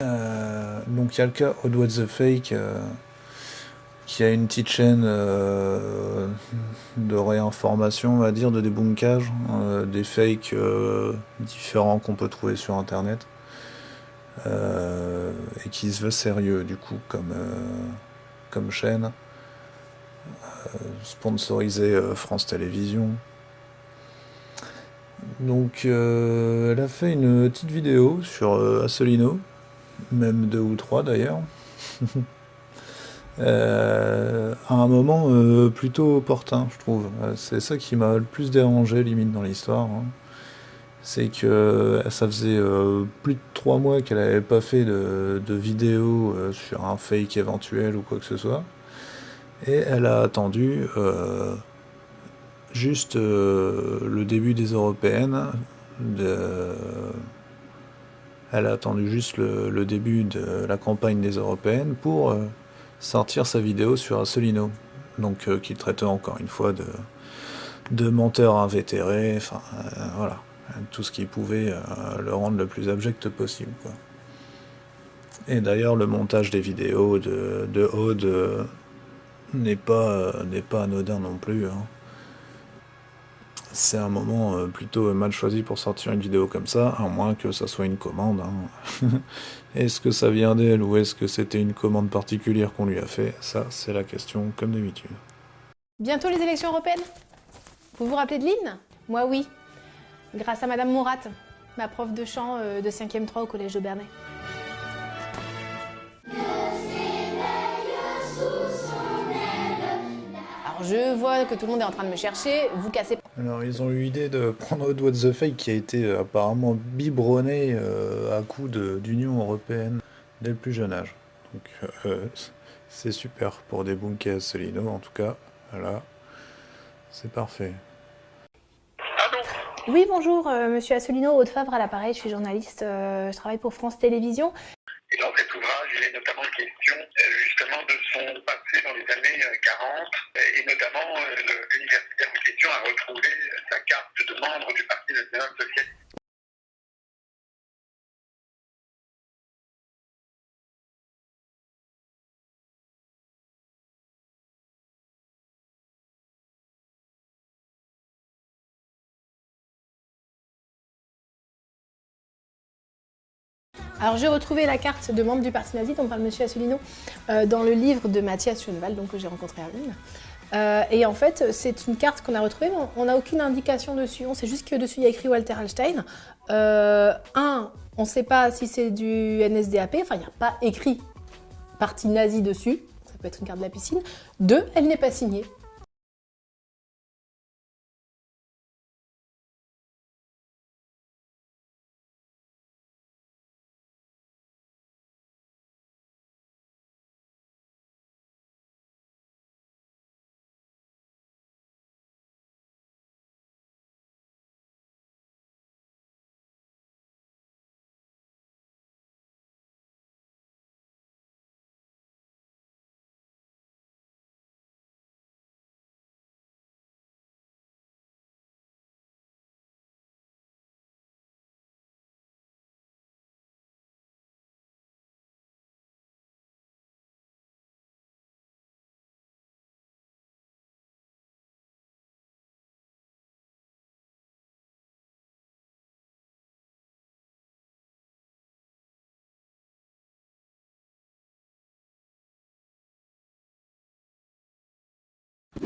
Donc il y a le cas Odd What the Fake qui a une petite chaîne de réinformation, on va dire, de débunkage, des fakes différents qu'on peut trouver sur internet, et qui se veut sérieux du coup comme chaîne, sponsorisée France Télévisions. Donc elle a fait une petite vidéo sur Asselineau, même 2 ou 3 d'ailleurs. À un moment plutôt opportun, je trouve. C'est ça qui m'a le plus dérangé, limite, dans l'histoire, hein. C'est que ça faisait plus de 3 mois qu'elle n'avait pas fait de vidéo sur un fake éventuel ou quoi que ce soit. Et elle a attendu juste le début des européennes. Elle a attendu juste le début de la campagne des européennes pour sortir sa vidéo sur Asselineau. Donc qui traitait encore une fois de menteur invétéré, enfin voilà, tout ce qui pouvait le rendre le plus abject possible, quoi. Et d'ailleurs le montage des vidéos de Aude n'est pas anodin non plus, hein. C'est un moment plutôt mal choisi pour sortir une vidéo comme ça, à moins que ça soit une commande, hein. Est-ce que ça vient d'elle ou est-ce que c'était une commande particulière qu'on lui a fait? Ça, c'est la question, comme d'habitude. Bientôt les élections européennes. Vous vous rappelez de Lynn? Moi oui, grâce à Madame Morat, ma prof de chant de 5e 3 au collège de Bernay. Alors je vois que tout le monde est en train de me chercher, vous cassez pas. Alors, ils ont eu l'idée de prendre Odd What the Fake qui a été apparemment biberonné à coups d'Union Européenne dès le plus jeune âge. Donc, c'est super pour débunker Asselineau, en tout cas. Voilà, c'est parfait. Oui, bonjour, monsieur Asselineau, Aude Favre à l'appareil, je suis journaliste, je travaille pour France Télévisions. Et dans cet ouvrage, il est notamment question justement de son passé dans les années 40, et notamment l'universitaire en question a retrouvé sa carte de membre du Parti national socialiste. Alors j'ai retrouvé la carte de membre du Parti nazi dont parle monsieur Asselineau dans le livre de Mathias Schoenwald, donc que j'ai rencontré à Lynn. Et en fait, c'est une carte qu'on a retrouvée, mais on n'a aucune indication dessus. On sait juste que dessus il y a écrit Walter Hallstein. On ne sait pas si c'est du NSDAP, enfin il n'y a pas écrit parti nazi dessus, ça peut être une carte de la piscine. 2, elle n'est pas signée.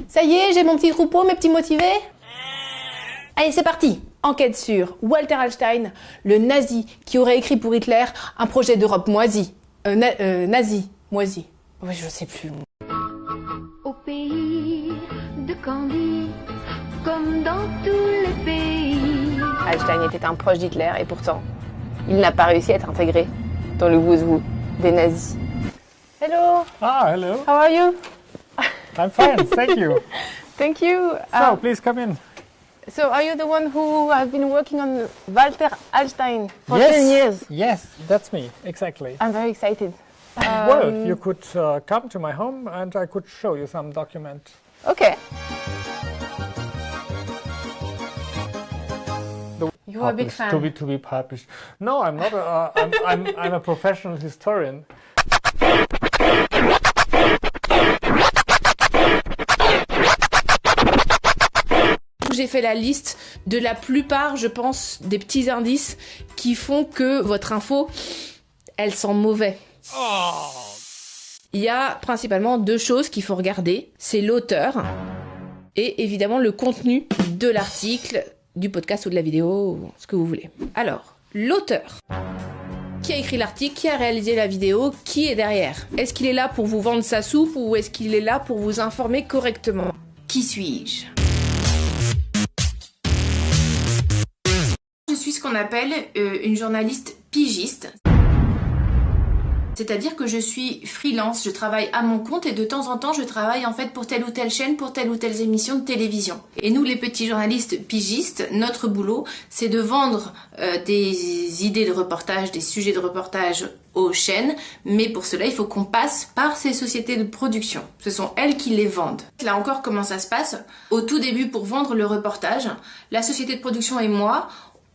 Ça y est, j'ai mon petit troupeau, mes petits motivés. Allez, c'est parti. Enquête sur Walter Hallstein, le nazi qui aurait écrit pour Hitler un projet d'Europe moisie. Nazi, moisi. Oui, je sais plus. Au pays de Candy, comme dans tous les pays. Hallstein était un proche d'Hitler et pourtant, il n'a pas réussi à être intégré dans le who's-who des nazis. Hello. Ah, hello. How are you? I'm fine, thank you. Thank you. So, please come in. So, are you the one who have been working on Walter Hallstein for Yes. 10 years? Yes, that's me, exactly. I'm very excited. Well, you could come to my home and I could show you some document. Okay. You are a big published, fan. to be published. No, I'm not. I'm a professional historian. J'ai fait la liste de la plupart, je pense, des petits indices qui font que votre info, elle sent mauvais. Il y a principalement deux choses qu'il faut regarder. C'est l'auteur et évidemment le contenu de l'article, du podcast ou de la vidéo, ce que vous voulez. Alors, l'auteur. Qui a écrit l'article, qui a réalisé la vidéo, qui est derrière? Est-ce qu'il est là pour vous vendre sa soupe ou est-ce qu'il est là pour vous informer correctement? Qui suis-je? Je suis ce qu'on appelle une journaliste pigiste. C'est-à-dire que je suis freelance, je travaille à mon compte et de temps en temps je travaille en fait pour telle ou telle chaîne, pour telle ou telle émission de télévision. Et nous les petits journalistes pigistes, notre boulot c'est de vendre des idées de reportage, des sujets de reportage aux chaînes, mais pour cela il faut qu'on passe par ces sociétés de production. Ce sont elles qui les vendent. Là encore comment ça se passe? Au tout début pour vendre le reportage, la société de production et moi,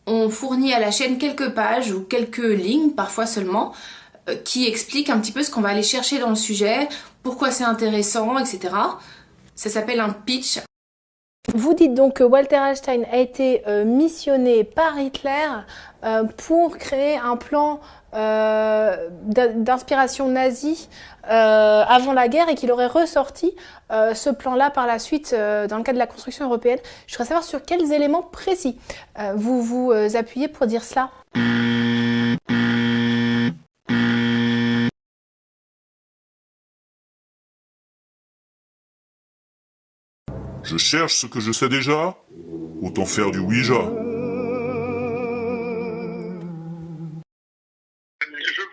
on fournit à la chaîne quelques pages ou quelques lignes, parfois seulement, qui explique un petit peu ce qu'on va aller chercher dans le sujet, pourquoi c'est intéressant, etc. Ça s'appelle un pitch. Vous dites donc que Walter Einstein a été missionné par Hitler pour créer un plan d'inspiration nazie avant la guerre et qu'il aurait ressorti ce plan-là par la suite dans le cadre de la construction européenne. Je voudrais savoir sur quels éléments précis vous vous appuyez pour dire cela. Je cherche ce que je sais déjà. Autant faire du Ouija. Je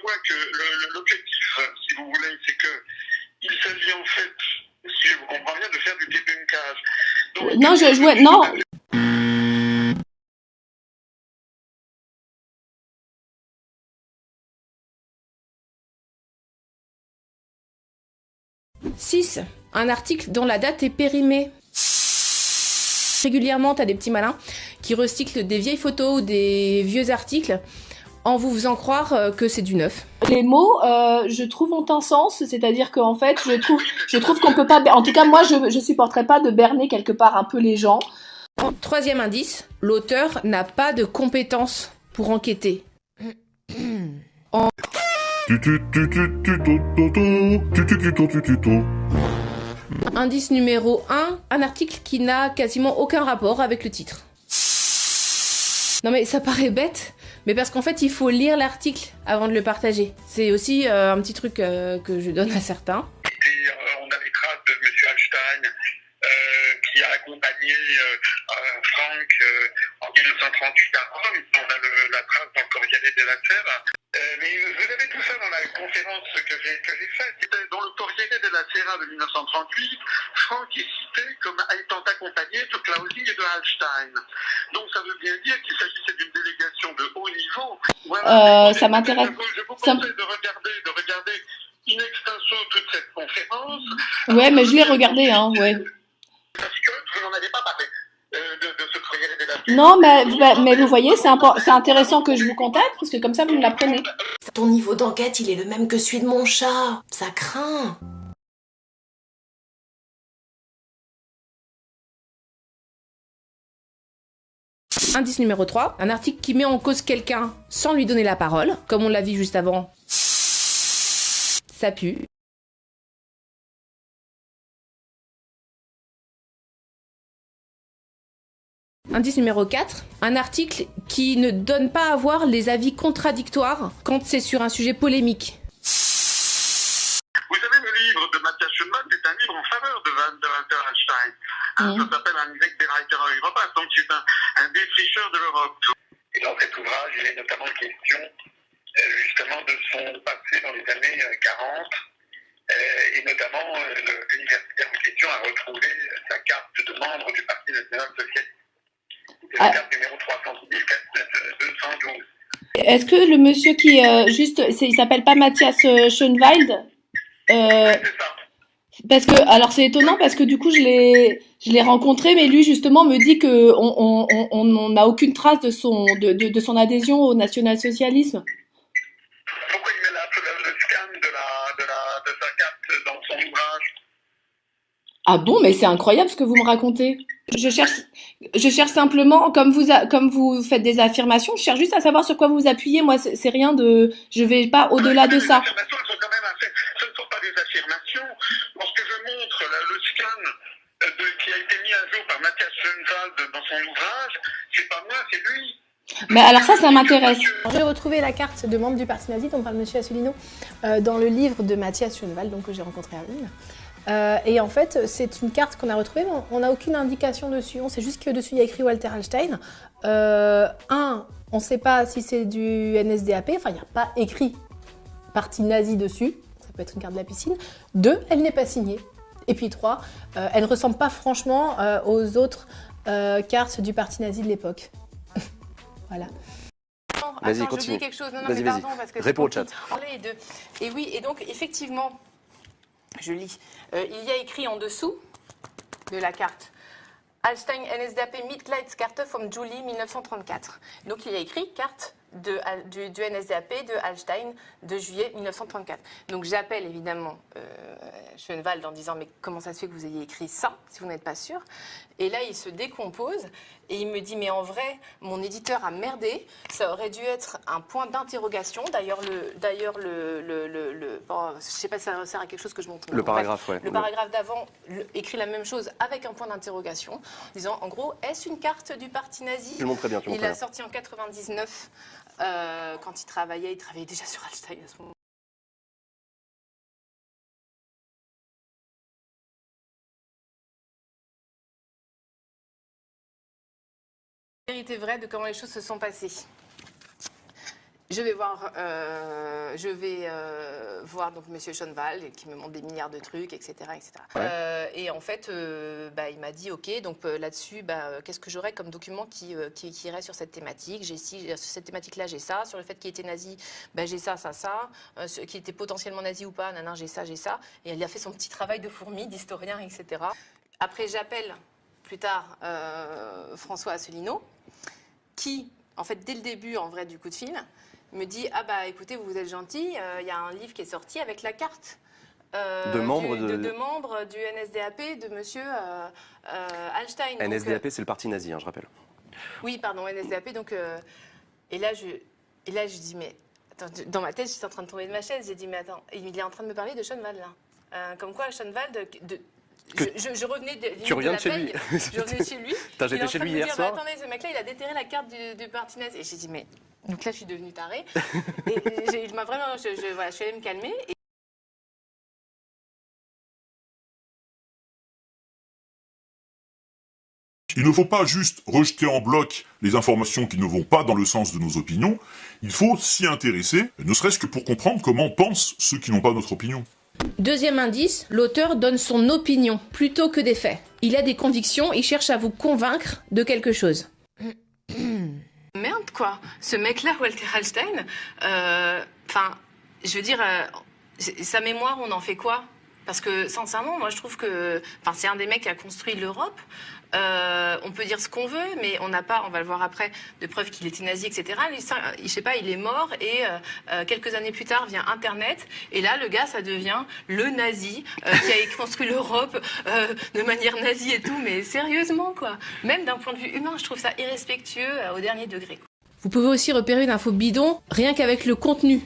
vois que l'objectif, si vous voulez, c'est que il s'agit en fait, si je vous comprends bien, de faire du débunkage. Donc, Non, je jouais. Non. « 6. Un article dont la date est périmée. » Régulièrement, t'as des petits malins qui recyclent des vieilles photos ou des vieux articles en vous faisant croire que c'est du neuf. Les mots, je trouve, ont un sens, c'est-à-dire qu'en fait, je trouve qu'on peut pas, en tout cas, moi, je supporterais pas de berner quelque part un peu les gens. Troisième indice, l'auteur n'a pas de compétences pour enquêter. Indice numéro 1, un article qui n'a quasiment aucun rapport avec le titre. Non mais ça paraît bête, mais parce qu'en fait il faut lire l'article avant de le partager. C'est aussi un petit truc que je donne à certains. Et on a les traces de M. Einstein qui a accompagné Franck en 1938 à Rome. On a la trace dans le Corriere della Sera. Mais vous avez tout ça dans la conférence que j'ai faite. C'était dans le Corriere della Sera de 1938. Franck est cité comme étant accompagné de Clausi et de Einstein. Donc ça veut bien dire qu'il s'agissait d'une délégation de haut niveau. Voilà. Ça m'intéresse. Je vous conseille de regarder in extenso toute cette conférence. Ouais, mais je l'ai regardé, hein, ouais. Parce que vous n'en avez pas parlé de ce Corriere della Sera. Non, mais vous voyez, c'est intéressant que je vous contacte, parce que comme ça, vous me l'apprenez. Ton niveau d'enquête, il est le même que celui de mon chat. Ça craint. Indice numéro 3, un article qui met en cause quelqu'un sans lui donner la parole, comme on l'a vu juste avant. Ça pue. Indice numéro 4, un article qui ne donne pas à voir les avis contradictoires quand c'est sur un sujet polémique. Vous savez, le livre de Matthias Schoenemann est un livre en faveur de Walter Einstein. Ça s'appelle Un Wegbereiter Europa, donc c'est un défricheur de l'Europe. Et dans cet ouvrage, il est notamment question justement de son passé dans les années 40, et notamment l'universitaire en question a retrouvé sa carte de membre du Parti national-socialiste. C'est la carte numéro 310 212. Est-ce que le monsieur qui il s'appelle pas Matthias Schoenwald C'est ça. Parce que, alors c'est étonnant parce que du coup je l'ai rencontré, mais lui justement me dit que on n'a aucune trace de son adhésion au national-socialisme. Pourquoi il met le scan de sa carte dans son ouvrage? Ah bon, mais c'est incroyable ce que vous me racontez. Je cherche simplement, comme vous faites des affirmations, je cherche juste à savoir sur quoi vous appuyez. Moi, c'est rien de, je vais pas au-delà de ça. Les affirmations, elles sont quand même assez, ce ne sont pas des affirmations. Lorsque je montre le scan qui a été mis à jour par Mathias Schoenwald dans son ouvrage, c'est pas moi, c'est lui. Mais alors ça m'intéresse. J'ai retrouvé la carte de membre du parti nazi dont parle M. Asselineau dans le livre de Mathias Schoenwald, donc que j'ai rencontré à Ulm. Et en fait, c'est une carte qu'on a retrouvée, mais on n'a aucune indication dessus. On sait juste que dessus il y a écrit Walter Hallstein. On ne sait pas si c'est du NSDAP, enfin il n'y a pas écrit parti nazi dessus, ça peut être une carte de la piscine. 2, elle n'est pas signée. Et puis 3, elle ne ressemble pas franchement aux autres cartes du parti nazi de l'époque. Voilà. Vas-y, continue. Je dis quelque chose. Non, vas-y, mais pardon, parce que réponds au chat. Et oui, et donc effectivement, je lis, il y a écrit en dessous de la carte Hallstein NSDAP Mitleidskarte vom Juli 1934. Donc il y a écrit carte du NSDAP de Hallstein de juillet 1934. Donc j'appelle évidemment Schoenwald en disant mais comment ça se fait que vous ayez écrit ça si vous n'êtes pas sûr? Et là il se décompose et il me dit mais en vrai mon éditeur a merdé, ça aurait dû être un point d'interrogation. D'ailleurs bon, je sais pas si ça sert à quelque chose que je montre. Le paragraphe, ouais. Le paragraphe d'avant écrit la même chose avec un point d'interrogation, disant en gros est-ce une carte du parti nazi? Tu le montres très bien. Il l'a sorti en 99 quand il travaillait déjà sur Hallstein à ce moment. La vérité vraie de comment les choses se sont passées. Je vais voir donc Monsieur Schoenwald qui me montre des milliards de trucs, etc., etc. Ouais. Et en fait, il m'a dit ok, donc là-dessus, qu'est-ce que j'aurais comme document qui irait sur cette thématique? Sur cette thématique-là, j'ai ça. Sur le fait qu'il était nazi, j'ai ça. Qui était potentiellement nazi ou pas, j'ai ça. Et il a fait son petit travail de fourmi, d'historien, etc. Après, j'appelle plus tard François Asselineau, qui, en fait, dès le début, en vrai, du coup de fil, me dit écoutez, vous êtes gentil, il y a un livre qui est sorti avec la carte de membres du NSDAP de monsieur Hallstein. NSDAP, c'est le parti nazi, je rappelle. Oui, pardon, NSDAP. Donc, et là, je dis mais attends, dans ma tête, j'étais en train de tomber de ma chaise. J'ai dit mais attends, il est en train de me parler de Schoenwald là. Comme quoi Schoenwald je revenais de chez lui. Je revenais de chez lui. J'étais chez lui hier soir. Attendez, ce mec-là, il a déterré la carte du parti nazi. Et j'ai dit mais donc là, je suis devenue tarée. Et je suis allée me calmer. Il ne faut pas juste rejeter en bloc les informations qui ne vont pas dans le sens de nos opinions, il faut s'y intéresser, ne serait-ce que pour comprendre comment pensent ceux qui n'ont pas notre opinion. Deuxième indice, l'auteur donne son opinion plutôt que des faits. Il a des convictions, il cherche à vous convaincre de quelque chose. Merde quoi, ce mec-là, Walter Hallstein, je veux dire, sa mémoire, on en fait quoi? Parce que sincèrement, moi je trouve que c'est un des mecs qui a construit l'Europe. On peut dire ce qu'on veut, mais on n'a pas, on va le voir après, de preuves qu'il était nazi, etc. Je sais pas, il est mort et quelques années plus tard vient Internet et là le gars ça devient le nazi qui a construit l'Europe de manière nazie et tout. Mais sérieusement quoi, même d'un point de vue humain, je trouve ça irrespectueux au dernier degré. Vous pouvez aussi repérer une info bidon rien qu'avec le contenu.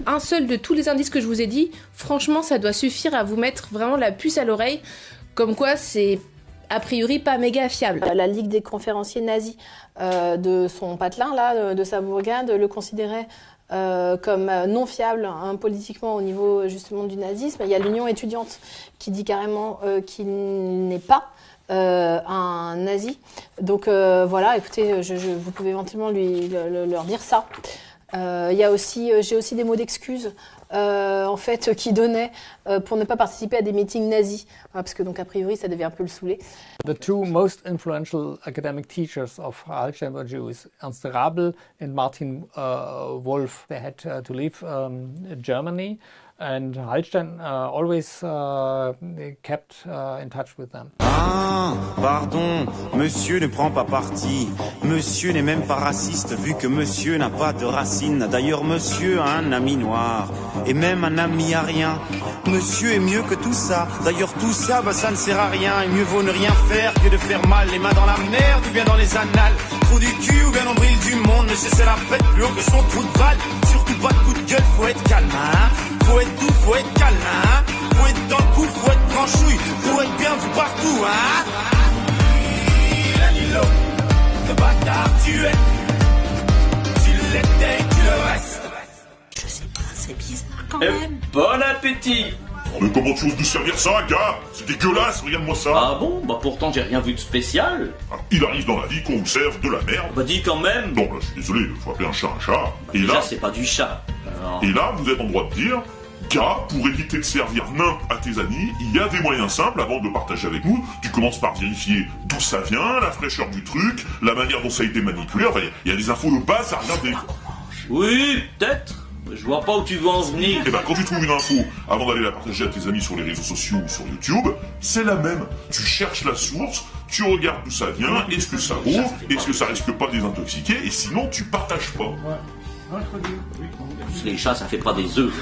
Un seul de tous les indices que je vous ai dit, franchement, ça doit suffire à vous mettre vraiment la puce à l'oreille, comme quoi c'est a priori pas méga fiable. La Ligue des conférenciers nazis de son patelin, là, de sa bourgade, le considérait comme non fiable politiquement au niveau justement du nazisme. Il y a l'Union étudiante qui dit carrément qu'il n'est pas un nazi. Donc voilà, écoutez, vous pouvez éventuellement leur dire ça. J'ai aussi des mots d'excuses en fait, qui donnait pour ne pas participer à des meetings nazis, parce que donc a priori ça devait un peu le saouler. The two most influential academic teachers of Hallstein were Jews, Ernst Rabel and Martin Wolf. They had to leave Germany, and Hallstein always kept in touch with them. Ah, pardon, monsieur ne prend pas parti. Monsieur n'est même pas raciste vu que monsieur n'a pas de racines. D'ailleurs, monsieur a un ami noir et même un ami arien. Monsieur est mieux que tout ça. D'ailleurs, tout ça, ça ne sert à rien. Et mieux vaut ne rien faire que de faire mal. Les mains dans la merde ou bien dans les annales. Trou du cul ou bien nombril du monde. Monsieur, c'est la fête plus haut que son trou de balle. Surtout pas de coup de gueule, faut être calme, hein. Faut être doux, faut être calme, hein. Faut être dans le coup, faut être branchouille. Pour être bien vu partout, hein. Danilo, le bâtard tu es. Tu l'étais, tu le restes. Je sais pas, c'est bizarre quand même. Bon appétit! Mais comment tu oses nous servir ça, gars? C'est dégueulasse, regarde-moi ça. Ah bon? Bah pourtant j'ai rien vu de spécial. Alors, il arrive dans la vie qu'on vous serve de la merde. Bah dis quand même. Non, là, je suis désolé, il faut appeler un chat un chat. Bah, et déjà là, c'est pas du chat. Alors... Et là, vous êtes en droit de dire, gars, pour éviter de servir nimp à tes amis, il y a des moyens simples avant de le partager avec nous. Tu commences par vérifier d'où ça vient, la fraîcheur du truc, la manière dont ça a été manipulé. Enfin, il y a des infos de base à regarder. Oui, peut-être. Je vois pas où tu veux en venir. Et ben quand tu trouves une info, avant d'aller la partager à tes amis sur les réseaux sociaux ou sur YouTube, c'est la même. Tu cherches la source, tu regardes d'où ça vient, est-ce que ça vaut, est-ce que ça risque pas de les intoxiquer, et sinon tu partages pas. Les chats, ça fait pas des œufs.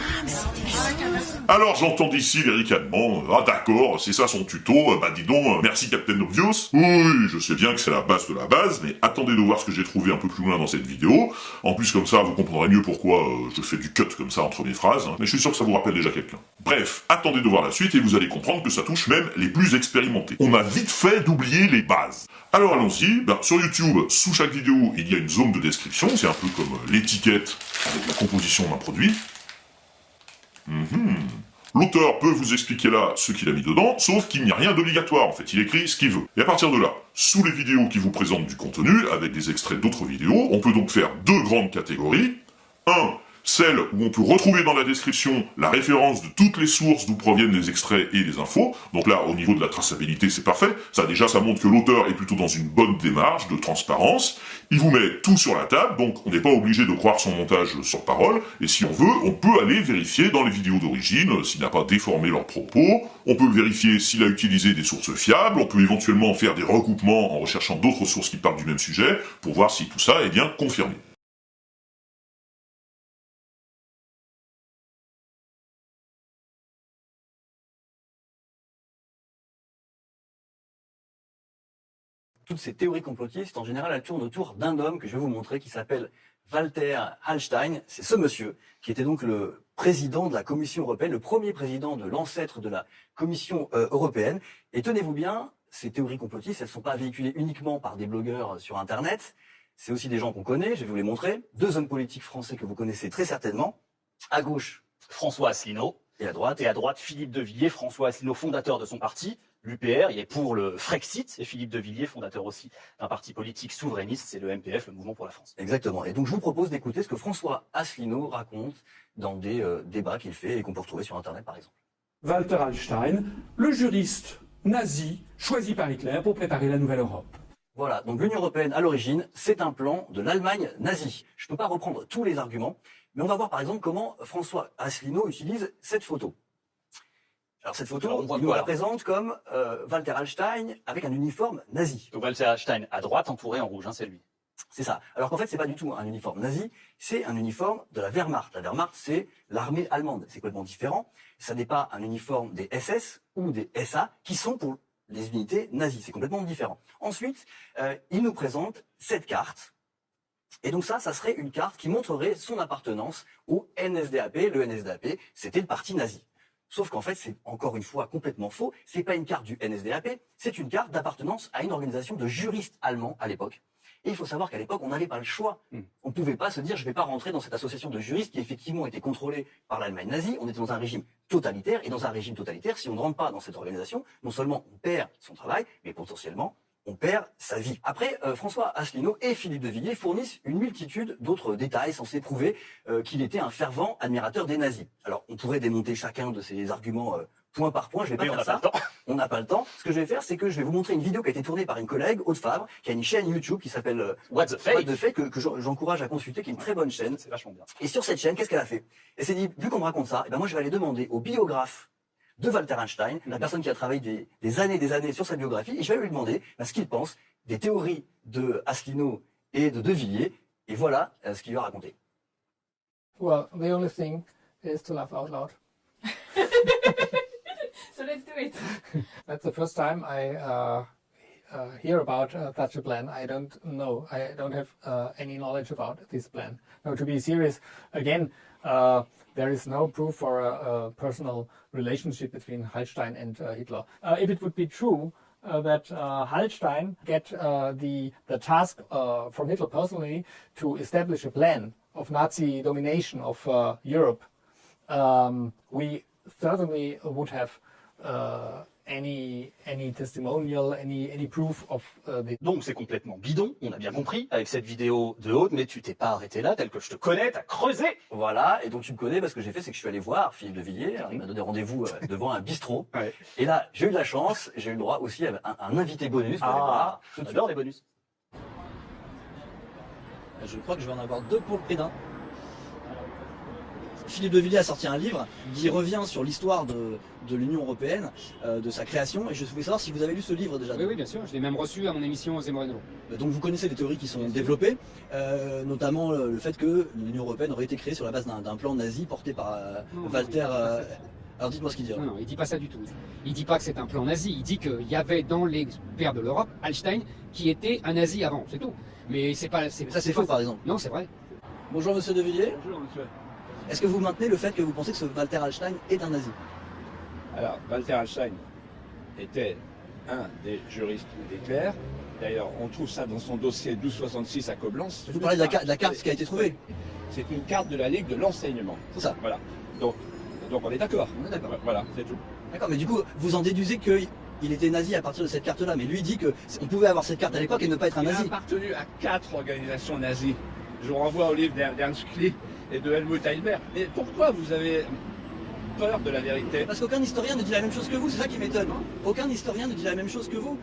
Alors j'entends d'ici les ricanements. Ah d'accord, c'est ça son tuto. Bah dis donc, merci Captain Obvious. Oui, je sais bien que c'est la base de la base, mais attendez de voir ce que j'ai trouvé un peu plus loin dans cette vidéo. En plus comme ça, vous comprendrez mieux pourquoi je fais du cut comme ça entre mes phrases. Hein. Mais je suis sûr que ça vous rappelle déjà quelqu'un. Bref, attendez de voir la suite et vous allez comprendre que ça touche même les plus expérimentés. On a vite fait d'oublier les bases. Alors allons-y, sur YouTube, sous chaque vidéo, il y a une zone de description, c'est un peu comme l'étiquette avec la composition d'un produit. L'auteur peut vous expliquer là ce qu'il a mis dedans, sauf qu'il n'y a rien d'obligatoire, en fait, il écrit ce qu'il veut. Et à partir de là, sous les vidéos qui vous présentent du contenu, avec des extraits d'autres vidéos, on peut donc faire deux grandes catégories. Celle où on peut retrouver dans la description la référence de toutes les sources d'où proviennent les extraits et les infos. Donc là, au niveau de la traçabilité, c'est parfait. Ça, déjà, ça montre que l'auteur est plutôt dans une bonne démarche de transparence. Il vous met tout sur la table, donc on n'est pas obligé de croire son montage sur parole. Et si on veut, on peut aller vérifier dans les vidéos d'origine s'il n'a pas déformé leurs propos. On peut vérifier s'il a utilisé des sources fiables. On peut éventuellement faire des recoupements en recherchant d'autres sources qui parlent du même sujet pour voir si tout ça est bien confirmé. Toutes ces théories complotistes, en général, elles tournent autour d'un homme que je vais vous montrer qui s'appelle Walter Hallstein. C'est ce monsieur qui était donc le président de la Commission européenne, le premier président de l'ancêtre de la Commission européenne. Et tenez-vous bien, ces théories complotistes, elles ne sont pas véhiculées uniquement par des blogueurs sur Internet. C'est aussi des gens qu'on connaît, je vais vous les montrer. Deux hommes politiques français que vous connaissez très certainement. À gauche, François Asselineau. Et à droite, Philippe de Villiers, François Asselineau, fondateur de son parti, l'UPR, il est pour le Frexit, et Philippe de Villiers, fondateur aussi d'un parti politique souverainiste, c'est le MPF, le Mouvement pour la France. Exactement. Et donc je vous propose d'écouter ce que François Asselineau raconte dans des débats qu'il fait et qu'on peut retrouver sur Internet par exemple. Walter Hallstein, le juriste nazi choisi par Hitler pour préparer la nouvelle Europe. Voilà, donc l'Union européenne, à l'origine, c'est un plan de l'Allemagne nazie. Je ne peux pas reprendre tous les arguments, mais on va voir par exemple comment François Asselineau utilise cette photo. Alors cette photo, il nous la présente comme Walter Hallstein avec un uniforme nazi. Donc Walter Hallstein à droite, entouré en rouge, hein, c'est lui. C'est ça. Alors qu'en fait, c'est pas du tout un uniforme nazi, c'est un uniforme de la Wehrmacht. La Wehrmacht, c'est l'armée allemande. C'est complètement différent. Ça n'est pas un uniforme des SS ou des SA qui sont pour les unités nazies. C'est complètement différent. Ensuite, il nous présente cette carte. Et donc ça serait une carte qui montrerait son appartenance au NSDAP. Le NSDAP, c'était le parti nazi. Sauf qu'en fait, c'est encore une fois complètement faux. C'est pas une carte du NSDAP, c'est une carte d'appartenance à une organisation de juristes allemands à l'époque. Et il faut savoir qu'à l'époque, on n'avait pas le choix. On ne pouvait pas se dire, je ne vais pas rentrer dans cette association de juristes qui effectivement était contrôlée par l'Allemagne nazie. On était dans un régime totalitaire. Et dans un régime totalitaire, si on ne rentre pas dans cette organisation, non seulement on perd son travail, mais potentiellement, on perd sa vie. Après, François Asselineau et Philippe de Villiers fournissent une multitude d'autres détails censés prouver qu'il était un fervent admirateur des nazis. Alors, on pourrait démonter chacun de ces arguments point par point, je vais pas faire ça. On n'a pas le temps. Ce que je vais faire, c'est que je vais vous montrer une vidéo qui a été tournée par une collègue, Aude Fabre, qui a une chaîne YouTube qui s'appelle What the Fake, que j'encourage à consulter, qui est une très bonne chaîne. C'est vachement bien. Et sur cette chaîne, qu'est-ce qu'elle a fait? Elle s'est dit, vu qu'on me raconte ça, moi je vais aller demander au biographe de Walter Einstein, la personne qui a travaillé des années sur sa biographie, et je vais lui demander ce qu'il pense des théories de Asselineau et de Villiers, et voilà ce qu'il lui a raconté. Well, the only thing is to laugh out loud. So let's do it. That's the first time I hear about such a plan. I don't know. I don't have any knowledge about this plan. Now, to be serious, again, there is no proof for a personal relationship between Hallstein and Hitler. If it would be true that Hallstein get the task from Hitler personally to establish a plan of Nazi domination of Europe, we certainly would have any testimonial, any proof of the... Donc c'est complètement bidon, on a bien compris, avec cette vidéo de Aude, mais tu t'es pas arrêté là, tel que je te connais, t'as creusé. Voilà, et donc tu me connais, parce que j'ai fait, c'est que je suis allé voir Philippe de Villiers, alors, il m'a donné rendez-vous devant un bistrot, et là, j'ai eu de la chance, j'ai eu le droit aussi à un invité bonus, j'adore les bonus. Je crois que je vais en avoir 2 pour le prix d'un. Philippe de Villiers a sorti un livre qui revient sur l'histoire de l'Union européenne, de sa création, et je voulais savoir si vous avez lu ce livre déjà. Oui, bien sûr, je l'ai même reçu à mon émission Zemmour. Donc vous connaissez les théories qui sont développées, notamment le fait que l'Union européenne aurait été créée sur la base d'un plan nazi porté par Walter... alors dites-moi ce qu'il dit. Non, il dit pas ça du tout. Il dit pas que c'est un plan nazi, il dit qu'il y avait dans les pères de l'Europe, Hallstein, qui était un nazi avant, c'est tout. Mais c'est pas... Ça c'est faux par exemple. Non, c'est vrai. Bonjour monsieur de Villiers. Bonjour monsieur. Est-ce que vous maintenez le fait que vous pensez que ce Walter Hallstein est un nazi? Alors, Walter Hallstein était un des juristes d'Hitler. D'ailleurs, on trouve ça dans son dossier 1266 à Coblence. Vous parlez de la carte qui a été trouvée? C'est une carte de la Ligue de l'enseignement. C'est ça. Voilà. Donc on est d'accord. On est d'accord. Voilà, c'est tout. D'accord, mais du coup, vous en déduisez qu'il était nazi à partir de cette carte-là. Mais lui dit qu'on pouvait avoir cette carte à l'époque et ne pas être un nazi. Il a appartenu à 4 organisations nazies. Je vous renvoie au livre d'Ernst Klee et de Helmut Heilberg. Mais pourquoi vous avez peur de la vérité? Parce qu'aucun historien ne dit la même chose que vous, c'est ça qui m'étonne. Aucun historien ne dit la même chose que vous.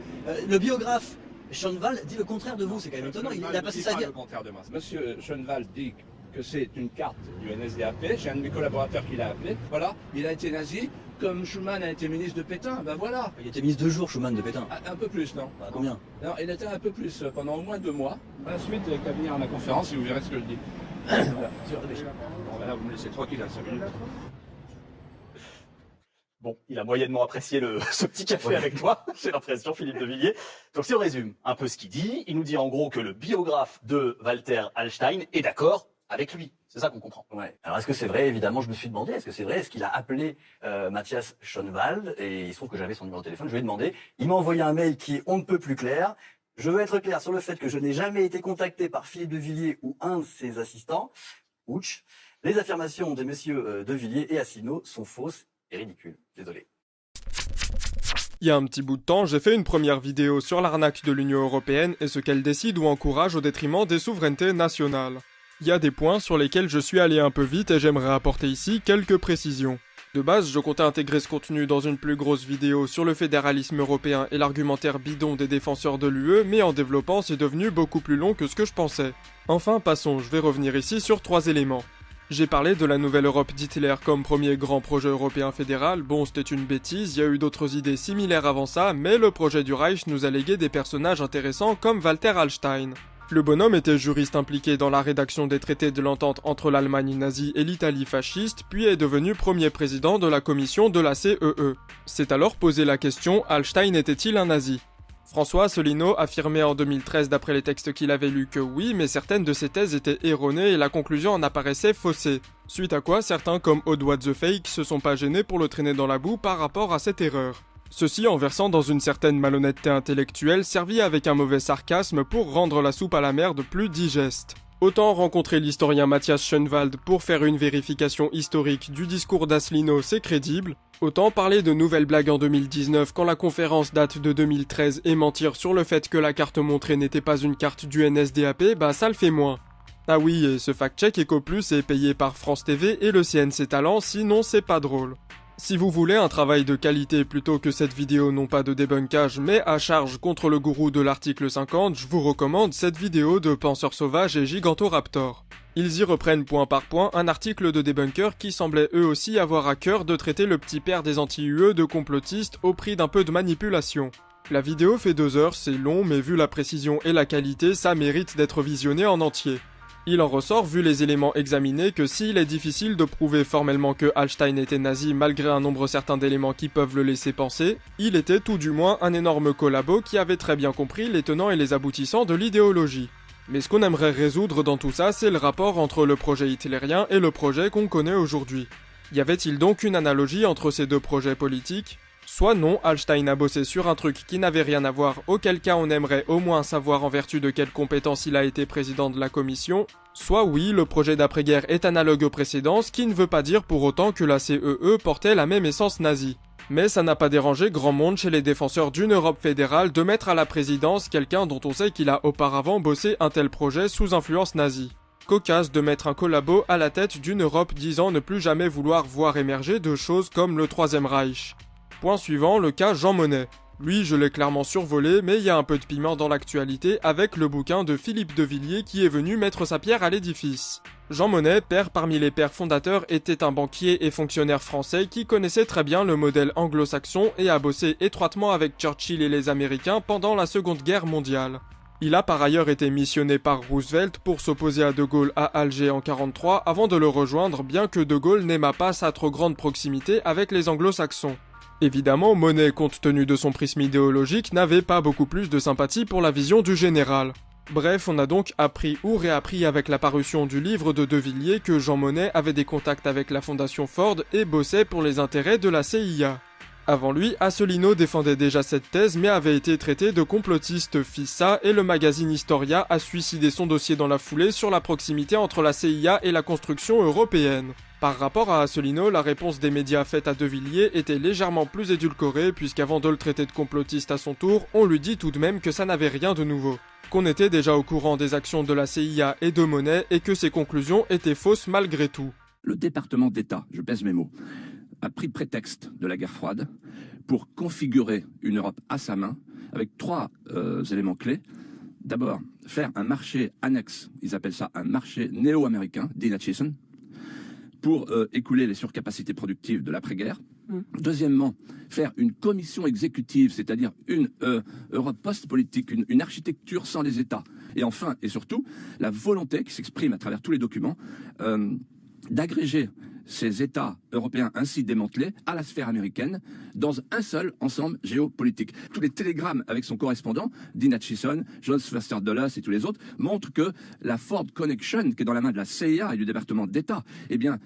Le biographe Schoenwald dit le contraire de vous, c'est quand même étonnant. Il a passé sa vie. Le contraire de moi. Monsieur Schoenwald dit que c'est une carte du NSDAP, j'ai un de mes collaborateurs qui l'a appelé. Voilà, il a été nazi, comme Schuman a été ministre de Pétain, ben voilà. Il était ministre 2 jours, Schuman, de Pétain. Un peu plus, non? Combien? Non, il était un peu plus, pendant au moins 2 mois. Ensuite, il va venir à ma conférence et vous verrez ce que je dis. Voilà. Bon, ben là, vous me laissez tranquille à 5 minutes. Bon, il a moyennement apprécié ce petit café avec toi, j'ai l'impression, Philippe de Villiers. Donc si on résume un peu ce qu'il dit, il nous dit en gros que le biographe de Walter Hallstein est d'accord avec lui. C'est ça qu'on comprend. Ouais. Alors est-ce que c'est vrai? Évidemment, je me suis demandé, est-ce que c'est vrai? Est-ce qu'il a appelé Matthias Schoenwald? Et il se trouve que j'avais son numéro de téléphone, je lui ai demandé. Il m'a envoyé un mail qui est on ne peut plus clair. Je veux être clair sur le fait que je n'ai jamais été contacté par Philippe de Villiers ou un de ses assistants. Ouch. Les affirmations des messieurs de Villiers et Asselineau sont fausses et ridicules. Désolé. Il y a un petit bout de temps, j'ai fait une première vidéo sur l'arnaque de l'Union européenne et ce qu'elle décide ou encourage au détriment des souverainetés nationales. Il y a des points sur lesquels je suis allé un peu vite et j'aimerais apporter ici quelques précisions. De base, je comptais intégrer ce contenu dans une plus grosse vidéo sur le fédéralisme européen et l'argumentaire bidon des défenseurs de l'UE, mais en développant, c'est devenu beaucoup plus long que ce que je pensais. Enfin, passons, je vais revenir ici sur 3 éléments. J'ai parlé de la nouvelle Europe d'Hitler comme premier grand projet européen fédéral, bon c'était une bêtise, il y a eu d'autres idées similaires avant ça, mais le projet du Reich nous a légué des personnages intéressants comme Walter Hallstein. Le bonhomme était juriste impliqué dans la rédaction des traités de l'entente entre l'Allemagne nazie et l'Italie fasciste, puis est devenu premier président de la commission de la CEE. C'est alors posé la question, Hallstein était-il un nazi ? François Asselineau affirmait en 2013 d'après les textes qu'il avait lus que oui, mais certaines de ses thèses étaient erronées et la conclusion en apparaissait faussée. Suite à quoi, certains comme Aude What the Fake se sont pas gênés pour le traîner dans la boue par rapport à cette erreur. Ceci en versant dans une certaine malhonnêteté intellectuelle servie avec un mauvais sarcasme pour rendre la soupe à la merde plus digeste. Autant rencontrer l'historien Matthias Schoenwald pour faire une vérification historique du discours d'Asselineau, c'est crédible, Autant parler de nouvelles blagues en 2019 quand la conférence date de 2013 et mentir sur le fait que la carte montrée n'était pas une carte du NSDAP, bah ça le fait moins. Ah oui, et ce fact-check EcoPlus est payé par France TV et le CNC Talent, sinon c'est pas drôle. Si vous voulez un travail de qualité plutôt que cette vidéo non pas de débunkage mais à charge contre le gourou de l'article 50, je vous recommande cette vidéo de Penseurs Sauvages et Gigantopraptor. Ils y reprennent point par point un article de débunkers qui semblaient eux aussi avoir à cœur de traiter le petit père des anti-UE de complotiste au prix d'un peu de manipulation. La vidéo fait 2 heures, c'est long mais vu la précision et la qualité, ça mérite d'être visionné en entier. Il en ressort, vu les éléments examinés, que s'il est difficile de prouver formellement que Hallstein était nazi malgré un nombre certain d'éléments qui peuvent le laisser penser, il était tout du moins un énorme collabo qui avait très bien compris les tenants et les aboutissants de l'idéologie. Mais ce qu'on aimerait résoudre dans tout ça, c'est le rapport entre le projet hitlérien et le projet qu'on connaît aujourd'hui. Y avait-il donc une analogie entre ces deux projets politiques ? Soit non, Hallstein a bossé sur un truc qui n'avait rien à voir, auquel cas on aimerait au moins savoir en vertu de quelles compétences il a été président de la commission, soit oui, le projet d'après-guerre est analogue au précédent, ce qui ne veut pas dire pour autant que la CEE portait la même essence nazie. Mais ça n'a pas dérangé grand monde chez les défenseurs d'une Europe fédérale de mettre à la présidence quelqu'un dont on sait qu'il a auparavant bossé un tel projet sous influence nazie. Cocasse de mettre un collabo à la tête d'une Europe disant ne plus jamais vouloir voir émerger de choses comme le Troisième Reich. Point suivant, le cas Jean Monnet. Lui, je l'ai clairement survolé, mais il y a un peu de piment dans l'actualité avec le bouquin de Philippe de Villiers qui est venu mettre sa pierre à l'édifice. Jean Monnet, père parmi les pères fondateurs, était un banquier et fonctionnaire français qui connaissait très bien le modèle anglo-saxon et a bossé étroitement avec Churchill et les Américains pendant la Seconde Guerre mondiale. Il a par ailleurs été missionné par Roosevelt pour s'opposer à De Gaulle à Alger en 1943 avant de le rejoindre, bien que De Gaulle n'aima pas sa trop grande proximité avec les anglo-saxons. Évidemment, Monnet, compte tenu de son prisme idéologique, n'avait pas beaucoup plus de sympathie pour la vision du général. Bref, on a donc appris ou réappris avec la parution du livre de De Villiers que Jean Monnet avait des contacts avec la fondation Ford et bossait pour les intérêts de la CIA. Avant lui, Asselineau défendait déjà cette thèse mais avait été traité de complotiste FISA et le magazine Historia a suicidé son dossier dans la foulée sur la proximité entre la CIA et la construction européenne. Par rapport à Asselineau, la réponse des médias faite à De Villiers était légèrement plus édulcorée puisqu'avant de le traiter de complotiste à son tour, on lui dit tout de même que ça n'avait rien de nouveau. Qu'on était déjà au courant des actions de la CIA et de Monnet et que ses conclusions étaient fausses malgré tout. Le département d'État, je pèse mes mots, a pris prétexte de la guerre froide pour configurer une Europe à sa main avec 3 éléments clés. D'abord, faire un marché annexe, ils appellent ça un marché néo-américain, Dean Acheson, pour écouler les surcapacités productives de l'après-guerre. Deuxièmement, faire une commission exécutive, c'est-à-dire une Europe post-politique, une architecture sans les États. Et enfin, et surtout, la volonté qui s'exprime à travers tous les documents d'agréger ces États européens ainsi démantelés à la sphère américaine dans un seul ensemble géopolitique. Tous les télégrammes avec son correspondant, Dean Acheson, John Foster Dulles et tous les autres, montrent que la Ford Connection, qui est dans la main de la CIA et du département d'État, eh bien,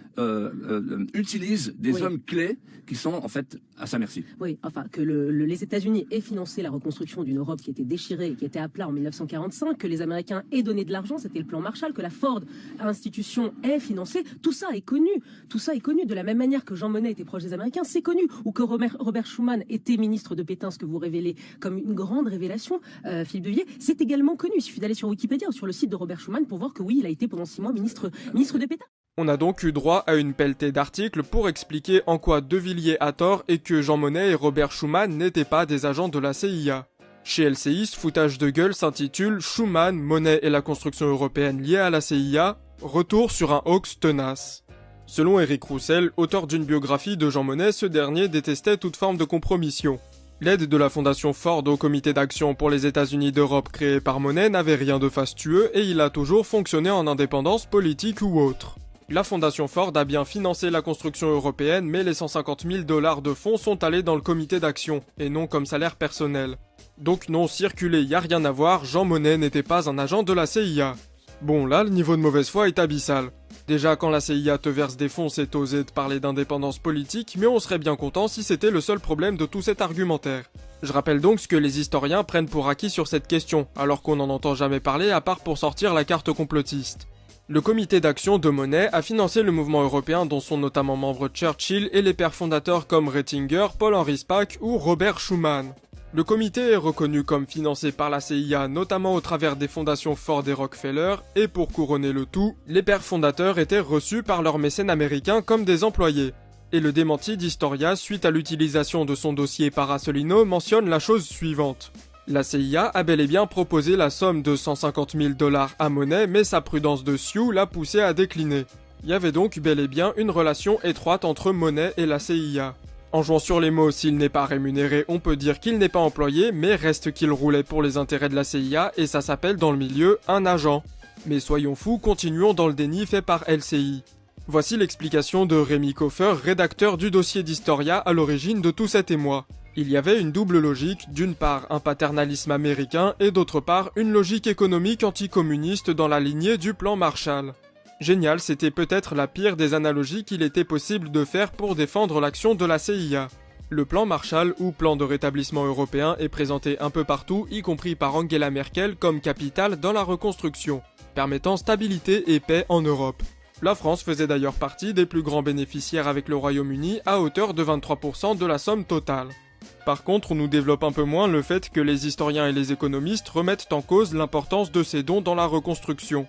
utilise des hommes clés qui sont en fait à sa merci. Oui, enfin, que les États-Unis aient financé la reconstruction d'une Europe qui était déchirée, qui était à plat en 1945, que les Américains aient donné de l'argent, c'était le plan Marshall, que la Ford institution ait financé, tout ça est connu. Tout ça est connu. De la même manière que Jean Monnet était proche des Américains, c'est connu. Ou que Robert Schuman était ministre de Pétain, ce que vous révélez comme une grande révélation, Philippe de Villiers, c'est également connu. Il suffit d'aller sur Wikipédia ou sur le site de Robert Schuman pour voir que oui, il a été pendant 6 mois ministre de Pétain. On a donc eu droit à une pelletée d'articles pour expliquer en quoi De Villiers a tort et que Jean Monnet et Robert Schuman n'étaient pas des agents de la CIA. Chez LCI, ce foutage de gueule s'intitule « Schuman, Monnet et la construction européenne liée à la CIA, retour sur un hoax tenace ». Selon Éric Roussel, auteur d'une biographie de Jean Monnet, ce dernier détestait toute forme de compromission. L'aide de la fondation Ford au comité d'action pour les États-Unis d'Europe créé par Monnet n'avait rien de fastueux et il a toujours fonctionné en indépendance politique ou autre. La fondation Ford a bien financé la construction européenne, mais les 150 000 $ de fonds sont allés dans le comité d'action, et non comme salaire personnel. Donc non, circuler, y a rien à voir, Jean Monnet n'était pas un agent de la CIA. Bon, là, le niveau de mauvaise foi est abyssal. Déjà, quand la CIA te verse des fonds, c'est osé de parler d'indépendance politique, mais on serait bien content si c'était le seul problème de tout cet argumentaire. Je rappelle donc ce que les historiens prennent pour acquis sur cette question, alors qu'on n'en entend jamais parler à part pour sortir la carte complotiste. Le comité d'action de Monnet a financé le mouvement européen dont sont notamment membres Churchill et les pères fondateurs comme Ratzinger, Paul-Henri Spaak ou Robert Schuman. Le comité est reconnu comme financé par la CIA, notamment au travers des fondations Ford et Rockefeller, et pour couronner le tout, les pères fondateurs étaient reçus par leurs mécènes américains comme des employés. Et le démenti d'Historia suite à l'utilisation de son dossier par Asselineau mentionne la chose suivante. La CIA a bel et bien proposé la somme de 150 000 $ à Monnet, mais sa prudence de Sioux l'a poussé à décliner. Il y avait donc bel et bien une relation étroite entre Monnet et la CIA. En jouant sur les mots, s'il n'est pas rémunéré, on peut dire qu'il n'est pas employé, mais reste qu'il roulait pour les intérêts de la CIA et ça s'appelle dans le milieu un agent. Mais soyons fous, continuons dans le déni fait par LCI. Voici l'explication de Rémi Koffer, rédacteur du dossier d'Historia à l'origine de tout cet émoi. Il y avait une double logique, d'une part un paternalisme américain et d'autre part une logique économique anticommuniste dans la lignée du plan Marshall. Génial, c'était peut-être la pire des analogies qu'il était possible de faire pour défendre l'action de la CIA. Le plan Marshall ou plan de rétablissement européen est présenté un peu partout, y compris par Angela Merkel comme capitale dans la reconstruction, permettant stabilité et paix en Europe. La France faisait d'ailleurs partie des plus grands bénéficiaires avec le Royaume-Uni à hauteur de 23% de la somme totale. Par contre, on nous développe un peu moins le fait que les historiens et les économistes remettent en cause l'importance de ces dons dans la reconstruction.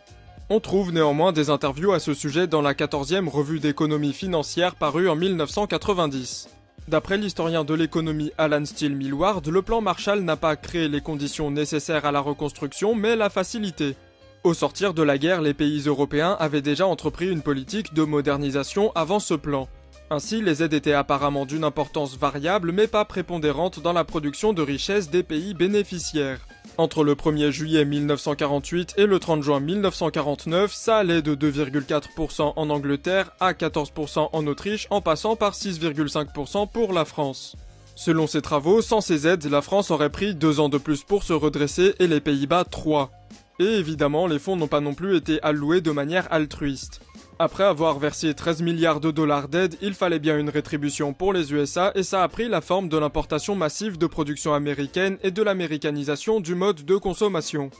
On trouve néanmoins des interviews à ce sujet dans la 14e revue d'économie financière parue en 1990. D'après l'historien de l'économie Alan Steele Millward, le plan Marshall n'a pas créé les conditions nécessaires à la reconstruction, mais l'a facilité. Au sortir de la guerre, les pays européens avaient déjà entrepris une politique de modernisation avant ce plan. Ainsi, les aides étaient apparemment d'une importance variable mais pas prépondérante dans la production de richesses des pays bénéficiaires. Entre le 1er juillet 1948 et le 30 juin 1949, ça allait de 2,4% en Angleterre à 14% en Autriche en passant par 6,5% pour la France. Selon ces travaux, sans ces aides, la France aurait pris 2 ans de plus pour se redresser et les Pays-Bas 3. Et évidemment, les fonds n'ont pas non plus été alloués de manière altruiste. Après avoir versé 13 milliards de dollars d'aide, il fallait bien une rétribution pour les USA et ça a pris la forme de l'importation massive de production américaine et de l'américanisation du mode de consommation.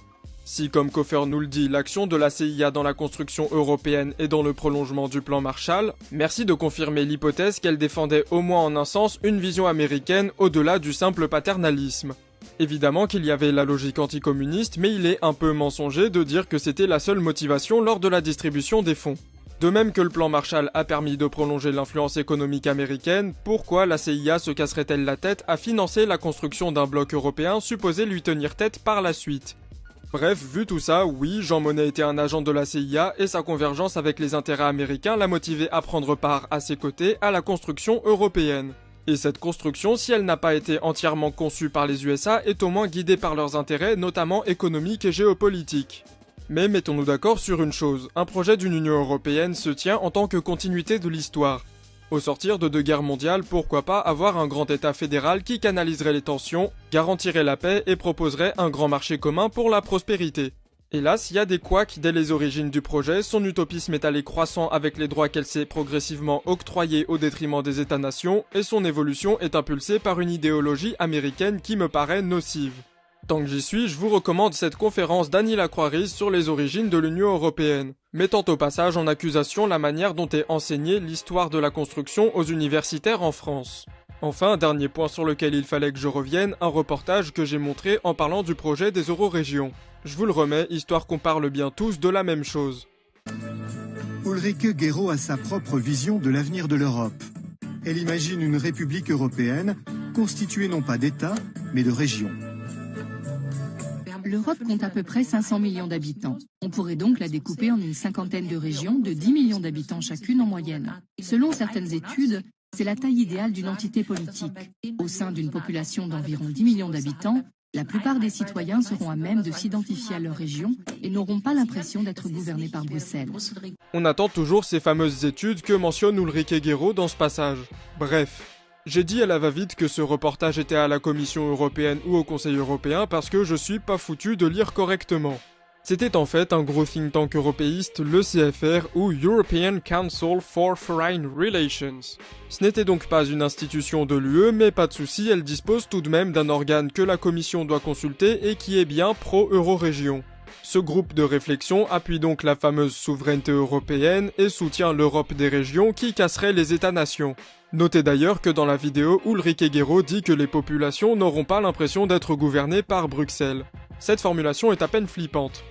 Si, comme Koffer nous le dit, l'action de la CIA dans la construction européenne est dans le prolongement du plan Marshall, merci de confirmer l'hypothèse qu'elle défendait au moins en un sens une vision américaine au-delà du simple paternalisme. Évidemment qu'il y avait la logique anticommuniste, mais il est un peu mensonger de dire que c'était la seule motivation lors de la distribution des fonds. De même que le plan Marshall a permis de prolonger l'influence économique américaine, pourquoi la CIA se casserait-elle la tête à financer la construction d'un bloc européen supposé lui tenir tête par la suite ? Bref, vu tout ça, oui, Jean Monnet était un agent de la CIA et sa convergence avec les intérêts américains l'a motivé à prendre part à ses côtés à la construction européenne. Et cette construction, si elle n'a pas été entièrement conçue par les USA, est au moins guidée par leurs intérêts, notamment économiques et géopolitiques. Mais mettons-nous d'accord sur une chose, un projet d'une Union européenne se tient en tant que continuité de l'histoire. Au sortir de 2 guerres mondiales, pourquoi pas avoir un grand État fédéral qui canaliserait les tensions, garantirait la paix et proposerait un grand marché commun pour la prospérité. Hélas, il y a des couacs dès les origines du projet, son utopisme est allé croissant avec les droits qu'elle s'est progressivement octroyés au détriment des États-nations, et son évolution est impulsée par une idéologie américaine qui me paraît nocive. Tant que j'y suis, je vous recommande cette conférence d'Annie Lacroix-Riz sur les origines de l'Union européenne, mettant au passage en accusation la manière dont est enseignée l'histoire de la construction aux universitaires en France. Enfin, dernier point sur lequel il fallait que je revienne, un reportage que j'ai montré en parlant du projet des eurorégions. Je vous le remets, histoire qu'on parle bien tous de la même chose. Ulrike Guérot a sa propre vision de l'avenir de l'Europe. Elle imagine une république européenne constituée non pas d'États, mais de régions. L'Europe compte à peu près 500 millions d'habitants. On pourrait donc la découper en une cinquantaine de régions de 10 millions d'habitants chacune en moyenne. Selon certaines études, c'est la taille idéale d'une entité politique. Au sein d'une population d'environ 10 millions d'habitants, la plupart des citoyens seront à même de s'identifier à leur région et n'auront pas l'impression d'être gouvernés par Bruxelles. On attend toujours ces fameuses études que mentionne Ulrike Guérot dans ce passage. Bref. J'ai dit à la va-vite que ce reportage était à la Commission européenne ou au Conseil européen parce que je suis pas foutu de lire correctement. C'était en fait un gros think tank européiste, le CFR ou European Council for Foreign Relations. Ce n'était donc pas une institution de l'UE, mais pas de souci, elle dispose tout de même d'un organe que la Commission doit consulter et qui est bien pro-Eurorégion. Ce groupe de réflexion appuie donc la fameuse souveraineté européenne et soutient l'Europe des régions qui casserait les États-nations. Notez d'ailleurs que dans la vidéo, Ulrike Guérot dit que les populations n'auront pas l'impression d'être gouvernées par Bruxelles. Cette formulation est à peine flippante.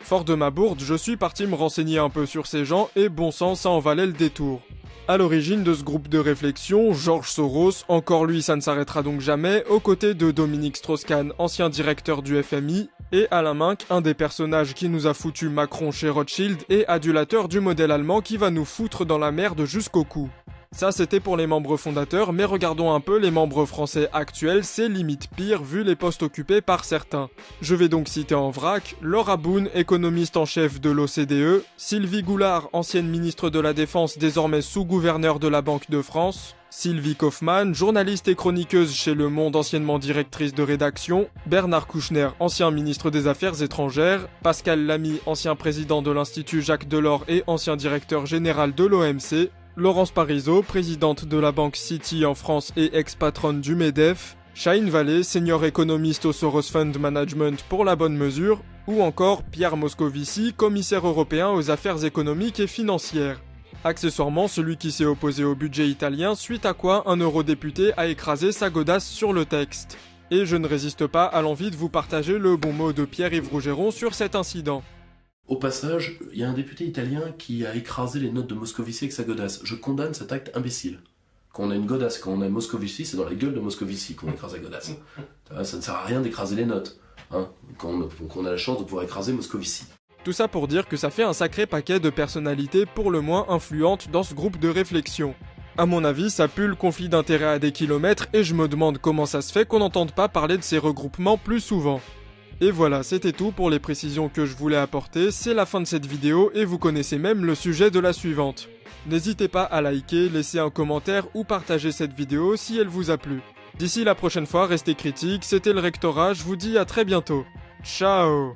Fort de ma bourde, je suis parti me renseigner un peu sur ces gens et bon sang, ça en valait le détour. À l'origine de ce groupe de réflexion, George Soros, encore lui ça ne s'arrêtera donc jamais, aux côtés de Dominique Strauss-Kahn, ancien directeur du FMI, et Alain Minck, un des personnages qui nous a foutu Macron chez Rothschild et adulateur du modèle allemand qui va nous foutre dans la merde jusqu'au cou. Ça c'était pour les membres fondateurs, mais regardons un peu les membres français actuels, c'est limite pire vu les postes occupés par certains. Je vais donc citer en vrac, Laura Boone, économiste en chef de l'OCDE, Sylvie Goulard, ancienne ministre de la Défense, désormais sous-gouverneur de la Banque de France, Sylvie Kaufmann, journaliste et chroniqueuse chez Le Monde, anciennement directrice de rédaction, Bernard Kouchner, ancien ministre des Affaires étrangères, Pascal Lamy, ancien président de l'Institut Jacques Delors et ancien directeur général de l'OMC, Laurence Parisot, présidente de la banque Citi en France et ex-patronne du MEDEF, Shahin Vallée, senior économiste au Soros Fund Management pour la bonne mesure, ou encore Pierre Moscovici, commissaire européen aux affaires économiques et financières. Accessoirement, celui qui s'est opposé au budget italien, suite à quoi un eurodéputé a écrasé sa godasse sur le texte. Et je ne résiste pas à l'envie de vous partager le bon mot de Pierre-Yves Rougeron sur cet incident. Au passage, il y a un député italien qui a écrasé les notes de Moscovici avec sa godasse. Je condamne cet acte imbécile. Quand on a une godasse, quand on a Moscovici, c'est dans la gueule de Moscovici qu'on écrase la godasse. Ça ne sert à rien d'écraser les notes, hein, quand on a la chance de pouvoir écraser Moscovici. Tout ça pour dire que ça fait un sacré paquet de personnalités pour le moins influentes dans ce groupe de réflexion. À mon avis, ça pue le conflit d'intérêts à des kilomètres et je me demande comment ça se fait qu'on n'entende pas parler de ces regroupements plus souvent. Et voilà, c'était tout pour les précisions que je voulais apporter, c'est la fin de cette vidéo et vous connaissez même le sujet de la suivante. N'hésitez pas à liker, laisser un commentaire ou partager cette vidéo si elle vous a plu. D'ici la prochaine fois, restez critiques, c'était le Rectorat, je vous dis à très bientôt. Ciao.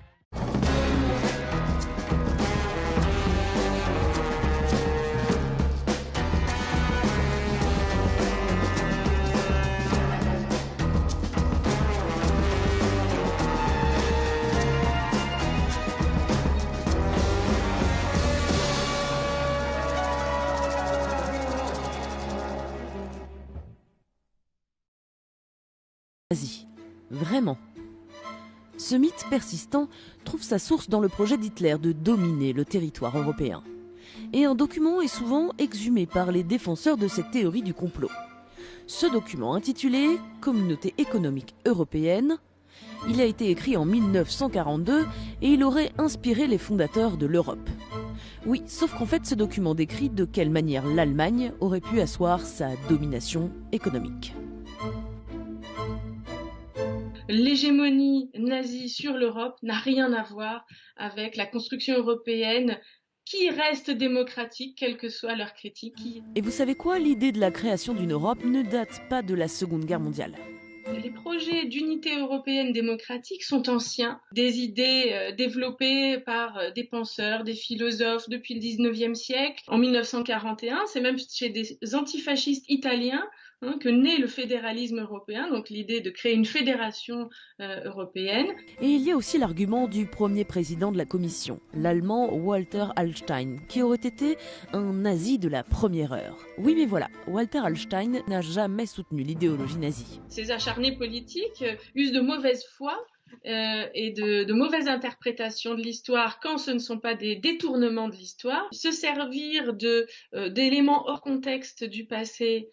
Vraiment. Ce mythe persistant trouve sa source dans le projet d'Hitler de dominer le territoire européen. Et un document est souvent exhumé par les défenseurs de cette théorie du complot. Ce document intitulé « Communauté économique européenne », il a été écrit en 1942 et il aurait inspiré les fondateurs de l'Europe. Oui, sauf qu'en fait ce document décrit de quelle manière l'Allemagne aurait pu asseoir sa domination économique. L'hégémonie nazie sur l'Europe n'a rien à voir avec la construction européenne qui reste démocratique, quelle que soit leur critique. Et vous savez quoi? L'idée de la création d'une Europe ne date pas de la Seconde Guerre mondiale. Les projets d'unité européenne démocratique sont anciens, des idées développées par des penseurs, des philosophes depuis le 19e siècle. En 1941, c'est même chez des antifascistes italiens que naît le fédéralisme européen, donc l'idée de créer une fédération européenne. Et il y a aussi l'argument du premier président de la Commission, l'Allemand Walter Hallstein, qui aurait été un nazi de la première heure. Oui, mais voilà, Walter Hallstein n'a jamais soutenu l'idéologie nazie. Ces acharnés politiques usent de mauvaise foi et de mauvaises interprétations de l'histoire quand ce ne sont pas des détournements de l'histoire. Se servir d'éléments hors contexte du passé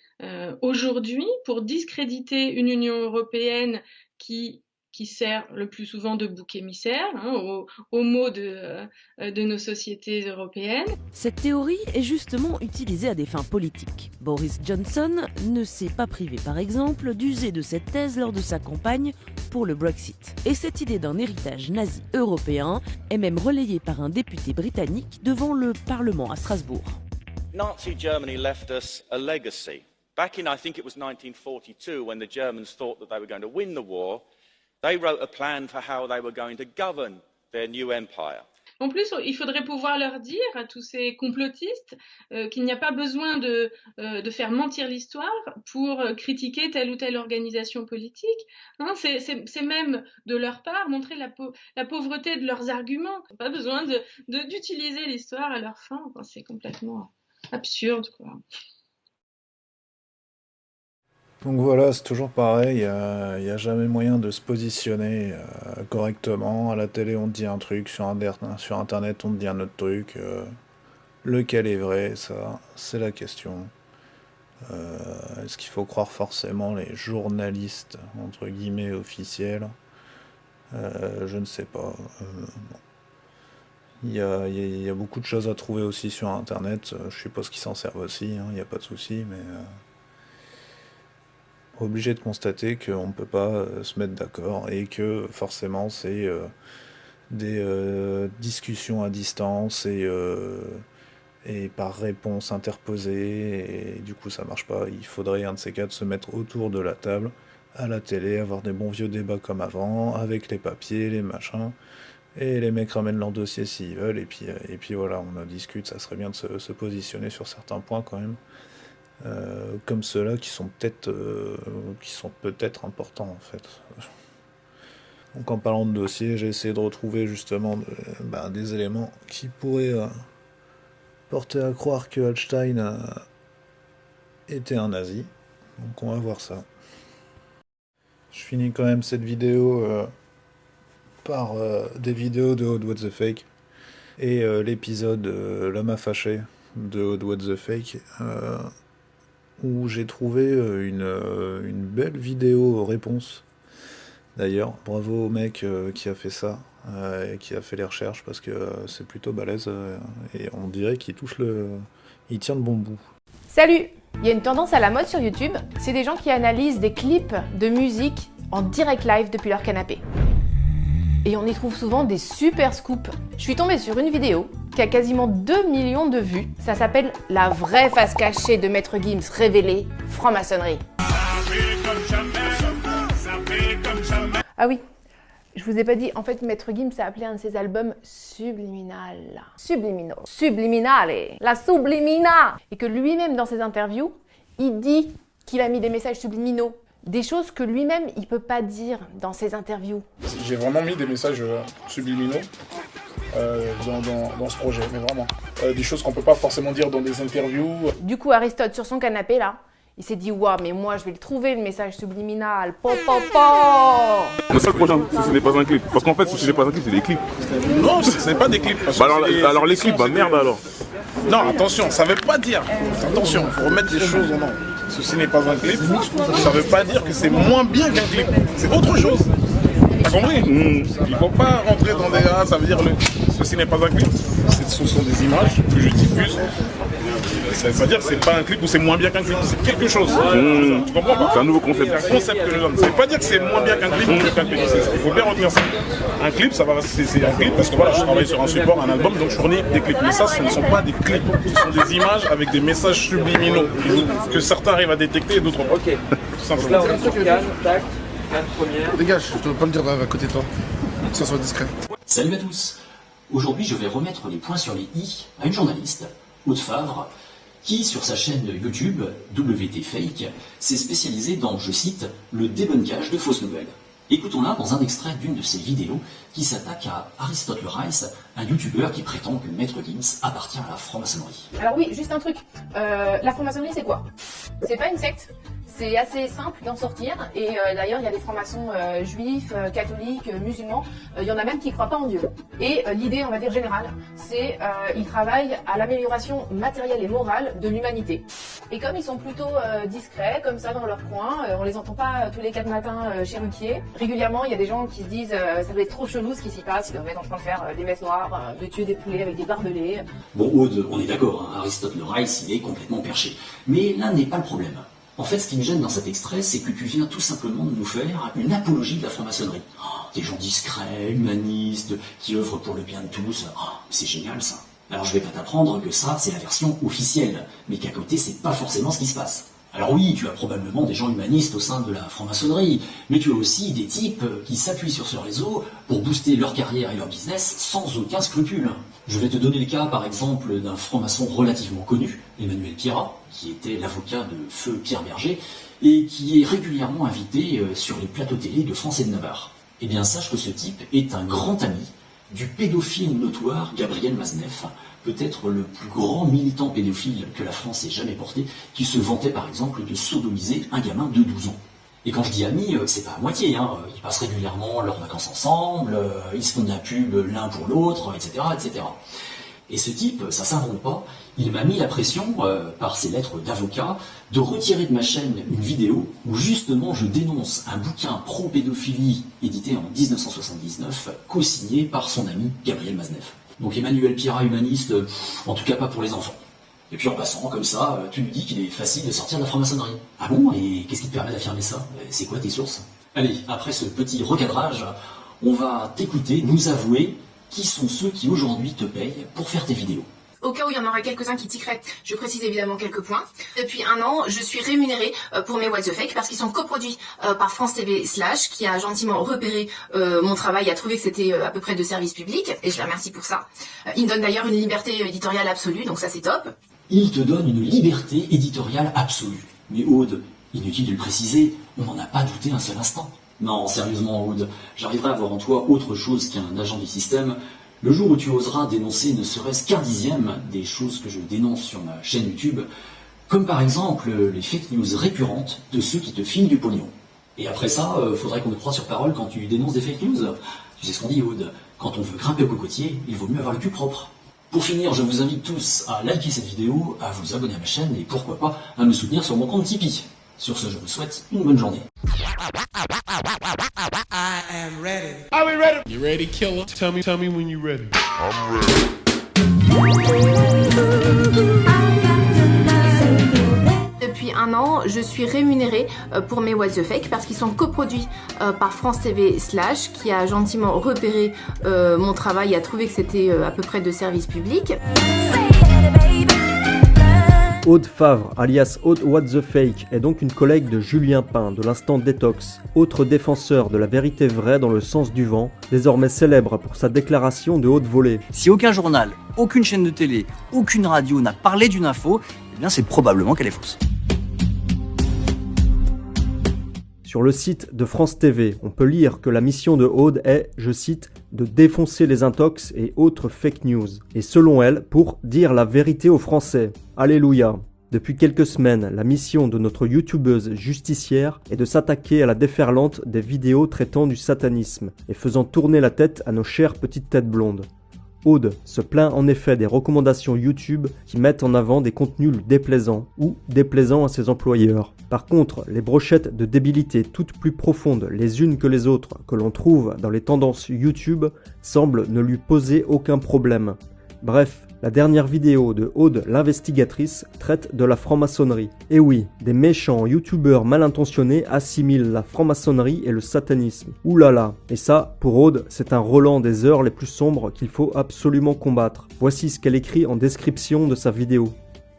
aujourd'hui pour discréditer une Union européenne qui sert le plus souvent de bouc émissaire aux maux de nos sociétés européennes. Cette théorie est justement utilisée à des fins politiques. Boris Johnson ne s'est pas privé par exemple d'user de cette thèse lors de sa campagne pour le Brexit. Et cette idée d'un héritage nazi européen est même relayée par un député britannique devant le Parlement à Strasbourg. Nazi Germany left us a legacy. Back in, I think it was 1942, when the Germans thought that they were going to win the war, they wrote a plan for how they were going to govern their new empire. En plus, il faudrait pouvoir leur dire à tous ces complotistes qu'il n'y a pas besoin de faire mentir l'histoire pour critiquer telle ou telle organisation politique. Hein, c'est même de leur part montrer la pauvreté de leurs arguments. Pas besoin d'utiliser l'histoire à leur fin. Enfin, c'est complètement absurde, quoi. Donc voilà, c'est toujours pareil, il n'y a jamais moyen de se positionner correctement. À la télé, on te dit un truc, sur Internet, on te dit un autre truc. Lequel est vrai, ça, c'est la question. Est-ce qu'il faut croire forcément les journalistes, entre guillemets, officiels? Je ne sais pas. Bon. Il y a beaucoup de choses à trouver aussi sur Internet. Je suppose qu'ils s'en servent aussi, il n'y a pas de souci, mais... obligé de constater qu'on ne peut pas se mettre d'accord et que forcément c'est des discussions à distance et par réponse interposée, et du coup ça marche pas. Il faudrait un de ces quatre se mettre autour de la table à la télé, avoir des bons vieux débats comme avant, avec les papiers, les machins, et les mecs ramènent leur dossier s'ils veulent, et puis voilà, on en discute. Ça serait bien de se positionner sur certains points quand même. Comme ceux-là qui sont peut-être importants en fait. Donc en parlant de dossier, j'ai essayé de retrouver justement des éléments qui pourraient porter à croire que Hallstein était un nazi. Donc on va voir ça. Je finis quand même cette vidéo par des vidéos de Odd What The Fake et l'épisode L'homme a fâché de Odd What The Fake, où j'ai trouvé une belle vidéo réponse. D'ailleurs, bravo au mec qui a fait ça, et qui a fait les recherches, parce que c'est plutôt balèze, et on dirait qu'il il tient le bon bout. Salut! Il y a une tendance à la mode sur YouTube, c'est des gens qui analysent des clips de musique en direct live depuis leur canapé. Et on y trouve souvent des super scoops. Je suis tombée sur une vidéo qui a quasiment 2 millions de vues. Ça s'appelle « La vraie face cachée de Maître Gims révélée, franc-maçonnerie ». Ah oui, je vous ai pas dit, en fait Maître Gims a appelé un de ses albums Subliminal. Subliminale, la sublimina. Et que lui-même dans ses interviews, il dit qu'il a mis des messages subliminaux. Des choses que lui-même, il peut pas dire dans ses interviews. J'ai vraiment mis des messages subliminaux dans ce projet, mais vraiment. Des choses qu'on peut pas forcément dire dans des interviews. Du coup, Aristote, sur son canapé, là, il s'est dit « Waouh, mais moi, je vais le trouver, le message subliminal. Po, po, po !» Le seul projet, ce n'est pas un clip. Parce qu'en fait, ce n'est pas un clip, c'est des clips. Non, ce n'est pas des clips. Alors les clips, merde alors. Non, attention, ça veut pas dire. Attention, il faut remettre les choses en ordre. Ceci n'est pas un clip, ça veut pas dire que c'est moins bien qu'un clip. C'est autre chose. T'as compris? Il faut pas rentrer dans des... Ah, ça veut dire ceci n'est pas un clip. Ce sont des images que je diffuse. Ça veut pas dire que c'est pas un clip ou c'est moins bien qu'un clip. C'est quelque chose. Tu comprends pas? C'est un nouveau concept. C'est un concept que je donne. Ça veut pas dire que c'est moins bien qu'un clip ou qu'un clip. Il faut bien retenir ça. Un clip, c'est un clip parce que voilà, je travaille sur un support, un album, donc je fournis des clips. Mais ça, ce ne sont pas des clips. Ce sont des images avec des messages subliminaux que certains arrivent à détecter et d'autres pas. Ok. Tout simplement. Là, on est sur Cannes, tac, Cannes première. Dégage, je ne peux pas le dire à côté de toi. Que ça soit discret. Salut à tous. Aujourd'hui, je vais remettre les points sur les i à une journaliste, Aude Favre, qui, sur sa chaîne YouTube, WT Fake, s'est spécialisée dans, je cite, le débunkage de fausses nouvelles. Écoutons-la dans un extrait d'une de ses vidéos qui s'attaque à Aristote Le Rice, un youtubeur qui prétend que Maître Gims appartient à la franc-maçonnerie. Alors oui, juste un truc. La franc-maçonnerie, c'est quoi? C'est pas une secte. C'est assez simple d'en sortir. Et d'ailleurs, il y a des francs-maçons juifs, catholiques, musulmans. Il y en a même qui ne croient pas en Dieu. Et l'idée, on va dire générale, c'est ils travaillent à l'amélioration matérielle et morale de l'humanité. Et comme ils sont plutôt discrets, comme ça dans leur coin, on les entend pas tous les 4 matins chez Ruquier. Régulièrement, il y a des gens qui se disent ça doit être trop chelou ce qui s'y passe. Ils doivent être en train de faire des messes noires, de tuer des poulets avec des barbelés. Bon, Aude, on est d'accord, hein, Aristote Le Rice, il est complètement perché. Mais là n'est pas le problème. En fait, ce qui me gêne dans cet extrait, c'est que tu viens tout simplement de nous faire une apologie de la franc-maçonnerie. Oh, des gens discrets, humanistes, qui œuvrent pour le bien de tous. Oh, c'est génial ça. Alors je vais pas t'apprendre que ça, c'est la version officielle, mais qu'à côté, c'est pas forcément ce qui se passe. Alors oui, tu as probablement des gens humanistes au sein de la franc-maçonnerie, mais tu as aussi des types qui s'appuient sur ce réseau pour booster leur carrière et leur business sans aucun scrupule. Je vais te donner le cas par exemple d'un franc-maçon relativement connu, Emmanuel Pierrat, qui était l'avocat de feu Pierre Berger, et qui est régulièrement invité sur les plateaux télé de France et de Navarre. Eh bien sache que ce type est un grand ami du pédophile notoire Gabriel Maznev, peut-être le plus grand militant pédophile que la France ait jamais porté, qui se vantait par exemple de sodomiser un gamin de 12 ans. Et quand je dis amis, c'est pas à moitié, hein. Ils passent régulièrement leurs vacances ensemble, ils se font de la pub l'un pour l'autre, etc., etc. Et ce type, ça s'invente pas, il m'a mis la pression, par ses lettres d'avocat, de retirer de ma chaîne une vidéo où justement je dénonce un bouquin pro-pédophilie édité en 1979, co-signé par son ami Gabriel Maznev. Donc Emmanuel Pierrat humaniste, en tout cas pas pour les enfants. Et puis en passant, comme ça, tu nous dis qu'il est facile de sortir de la franc-maçonnerie. Ah bon? Et qu'est-ce qui te permet d'affirmer ça? C'est quoi tes sources? Allez, après ce petit recadrage, on va t'écouter, nous avouer qui sont ceux qui aujourd'hui te payent pour faire tes vidéos. Au cas où il y en aurait quelques-uns qui tiqueraient, je précise évidemment quelques points. Depuis 1 an, je suis rémunérée pour mes What the Fake parce qu'ils sont coproduits par France TV / qui a gentiment repéré mon travail et a trouvé que c'était à peu près de service public et je la remercie pour ça. Il me donne d'ailleurs une liberté éditoriale absolue, donc ça c'est top. Il te donne une liberté éditoriale absolue. Mais Aude, inutile de le préciser, on n'en a pas douté un seul instant. Non, sérieusement Aude, j'arriverai à voir en toi autre chose qu'un agent du système le jour où tu oseras dénoncer ne serait-ce qu'un dixième des choses que je dénonce sur ma chaîne YouTube, comme par exemple les fake news récurrentes de ceux qui te filent du pognon. Et après ça, faudrait qu'on te croie sur parole quand tu dénonces des fake news. Tu sais ce qu'on dit Aude, quand on veut grimper au cocotier, il vaut mieux avoir le cul propre. Pour finir, je vous invite tous à liker cette vidéo, à vous abonner à ma chaîne et pourquoi pas à me soutenir sur mon compte Tipeee. Sur ce, je vous souhaite une bonne journée. I am ready. Are we ready? You ready, killer? Tell me when you're ready. I'm ready. Depuis 1 an, je suis rémunérée pour mes What the Fake parce qu'ils sont coproduits par France TV / qui a gentiment repéré mon travail et a trouvé que c'était à peu près de service public. Aude Favre, alias Aude What the Fake, est donc une collègue de Julien Pain de l'Instant Détox, autre défenseur de la vérité vraie dans le sens du vent, désormais célèbre pour sa déclaration de haute volée. Si aucun journal, aucune chaîne de télé, aucune radio n'a parlé d'une info, eh bien c'est probablement qu'elle est fausse. Sur le site de France TV, on peut lire que la mission de Aude est, je cite, de défoncer les intox et autres fake news. Et selon elle, pour dire la vérité aux Français. Alléluia. Depuis quelques semaines, la mission de notre youtubeuse justicière est de s'attaquer à la déferlante des vidéos traitant du satanisme et faisant tourner la tête à nos chères petites têtes blondes. Aude se plaint en effet des recommandations YouTube qui mettent en avant des contenus déplaisants ou déplaisants à ses employeurs. Par contre, les brochettes de débilité toutes plus profondes les unes que les autres que l'on trouve dans les tendances YouTube semblent ne lui poser aucun problème. Bref, la dernière vidéo de Aude l'investigatrice traite de la franc-maçonnerie. Et oui, des méchants youtubeurs mal intentionnés assimilent la franc-maçonnerie et le satanisme. Ouh là là. Et ça, pour Aude, c'est un Roland des heures les plus sombres qu'il faut absolument combattre. Voici ce qu'elle écrit en description de sa vidéo.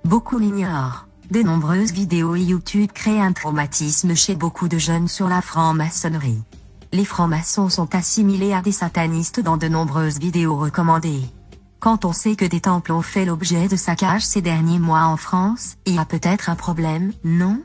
Beaucoup l'ignorent. De nombreuses vidéos YouTube créent un traumatisme chez beaucoup de jeunes sur la franc-maçonnerie. Les francs-maçons sont assimilés à des satanistes dans de nombreuses vidéos recommandées. Quand on sait que des temples ont fait l'objet de saccages ces derniers mois en France, il y a peut-être un problème, non ?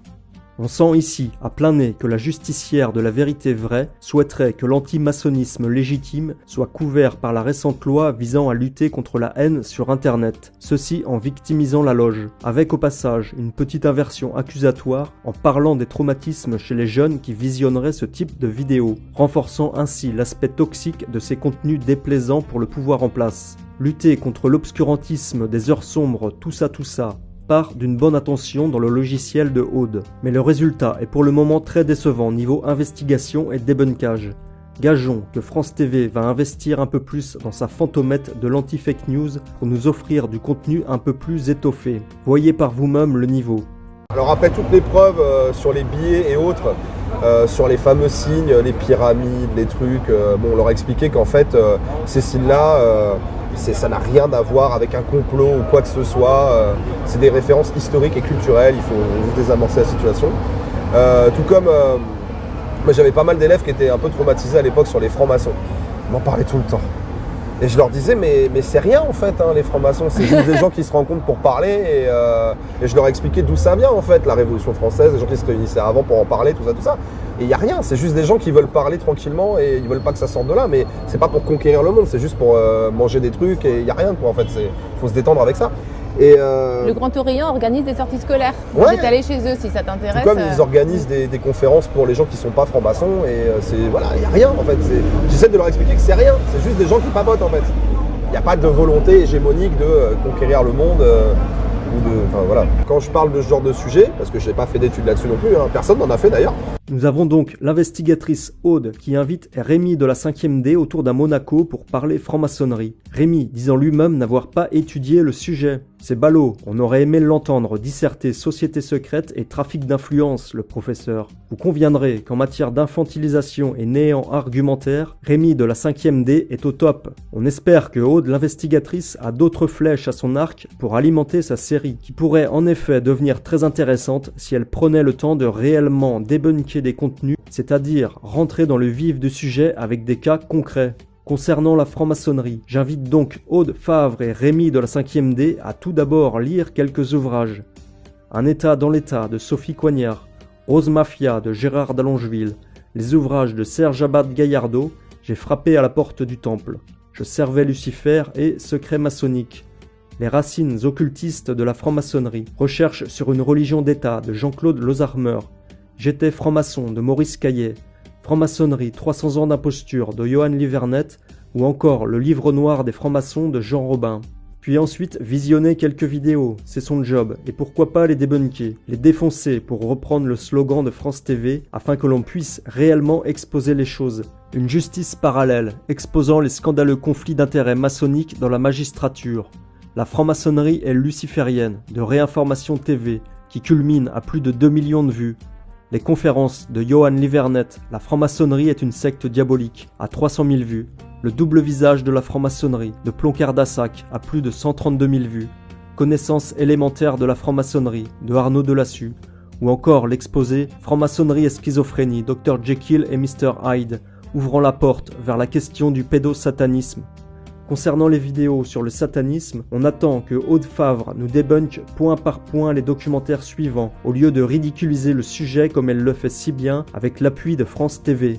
On sent ici, à plein nez, que la justicière de la vérité vraie souhaiterait que l'antimaçonnisme légitime soit couvert par la récente loi visant à lutter contre la haine sur Internet, ceci en victimisant la loge, avec au passage une petite inversion accusatoire en parlant des traumatismes chez les jeunes qui visionneraient ce type de vidéos, renforçant ainsi l'aspect toxique de ces contenus déplaisants pour le pouvoir en place. Lutter contre l'obscurantisme des heures sombres, tout ça, part d'une bonne intention dans le logiciel de Aude. Mais le résultat est pour le moment très décevant niveau investigation et débunkage. Gageons que France TV va investir un peu plus dans sa fantomette de l'anti-fake news pour nous offrir du contenu un peu plus étoffé. Voyez par vous-même le niveau. Alors après toutes les preuves sur les billets et autres, sur les fameux signes, les pyramides, les trucs, on leur a expliqué qu'en fait ces signes-là, Ça n'a rien à voir avec un complot ou quoi que ce soit. C'est des références historiques et culturelles, il faut juste désamorcer la situation. Tout comme moi j'avais pas mal d'élèves qui étaient un peu traumatisés à l'époque sur les francs-maçons. Ils m'en parlaient tout le temps. Et je leur disais, mais c'est rien en fait, hein, les francs-maçons, c'est juste des gens qui se rencontrent pour parler et je leur expliquais d'où ça vient en fait, la Révolution française, les gens qui se réunissaient avant pour en parler, tout ça. Et il n'y a rien, c'est juste des gens qui veulent parler tranquillement et ils veulent pas que ça sorte de là, mais c'est pas pour conquérir le monde, c'est juste pour manger des trucs et il n'y a rien quoi en fait, il faut se détendre avec ça. Et Le Grand Orient organise des sorties scolaires. Ouais. J'étais allée chez eux si ça t'intéresse. Tout comme ils organisent des conférences pour les gens qui sont pas francs-maçons et voilà, il n'y a rien en fait. J'essaie de leur expliquer que c'est rien, c'est juste des gens qui papotent en fait. Il n'y a pas de volonté hégémonique de conquérir le monde enfin voilà. Quand je parle de ce genre de sujet, parce que je n'ai pas fait d'études là-dessus non plus, hein, personne n'en a fait d'ailleurs. Nous avons donc l'investigatrice Aude qui invite Rémi de la 5e D autour d'un Monaco pour parler franc-maçonnerie. Rémi disant lui-même n'avoir pas étudié le sujet. C'est ballot, on aurait aimé l'entendre disserter société secrète et trafic d'influence, le professeur. Vous conviendrez qu'en matière d'infantilisation et néant argumentaire, Rémi de la 5e D est au top. On espère que Aude, l'investigatrice, a d'autres flèches à son arc pour alimenter sa série, qui pourrait en effet devenir très intéressante si elle prenait le temps de réellement débunker des contenus, c'est-à-dire rentrer dans le vif du sujet avec des cas concrets. Concernant la franc-maçonnerie, j'invite donc Aude Favre et Rémi de la 5e D à tout d'abord lire quelques ouvrages. Un État dans l'État de Sophie Coignard, Rose Mafia de Gérard d'Allongeville, les ouvrages de Serge Abad Gaillardeau, J'ai frappé à la porte du temple, Je servais Lucifer et Secret maçonnique. Les racines occultistes de la franc-maçonnerie, Recherche sur une religion d'État de Jean-Claude Lozarmer, J'étais franc-maçon de Maurice Caillet, Franc-maçonnerie 300 ans d'imposture de Johan Livernet ou encore Le livre noir des francs-maçons de Jean Robin. Puis ensuite visionner quelques vidéos, c'est son job, et pourquoi pas les débunker, les défoncer pour reprendre le slogan de France TV afin que l'on puisse réellement exposer les choses. Une justice parallèle, exposant les scandaleux conflits d'intérêts maçonniques dans la magistrature. La franc-maçonnerie est luciférienne, de Réinformation TV, qui culmine à plus de 2 millions de vues. Les conférences de Johan Livernet, La franc-maçonnerie est une secte diabolique, à 300 000 vues. Le double visage de la franc-maçonnerie, de Ploncard d'Assac, à plus de 132 000 vues. Connaissance élémentaire de la franc-maçonnerie, de Arnaud Delassus. Ou encore l'exposé Franc-maçonnerie et schizophrénie, Dr Jekyll et Mr Hyde, ouvrant la porte vers la question du pédosatanisme. Concernant les vidéos sur le satanisme, on attend que Aude Favre nous débunk point par point les documentaires suivants, au lieu de ridiculiser le sujet comme elle le fait si bien avec l'appui de France TV.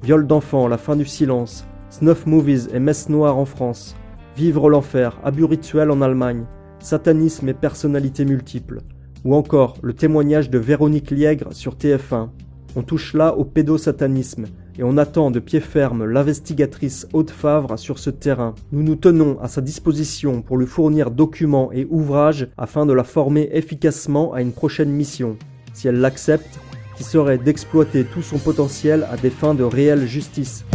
Viol d'enfants, La fin du silence, Snuff Movies et Messe noire en France, Vivre l'enfer, Abus rituel en Allemagne, Satanisme et personnalités multiples, ou encore le témoignage de Véronique Liègre sur TF1. On touche là au pédosatanisme, et on attend de pied ferme l'investigatrice Aude Favre sur ce terrain. Nous nous tenons à sa disposition pour lui fournir documents et ouvrages afin de la former efficacement à une prochaine mission, si elle l'accepte, qui serait d'exploiter tout son potentiel à des fins de réelle justice.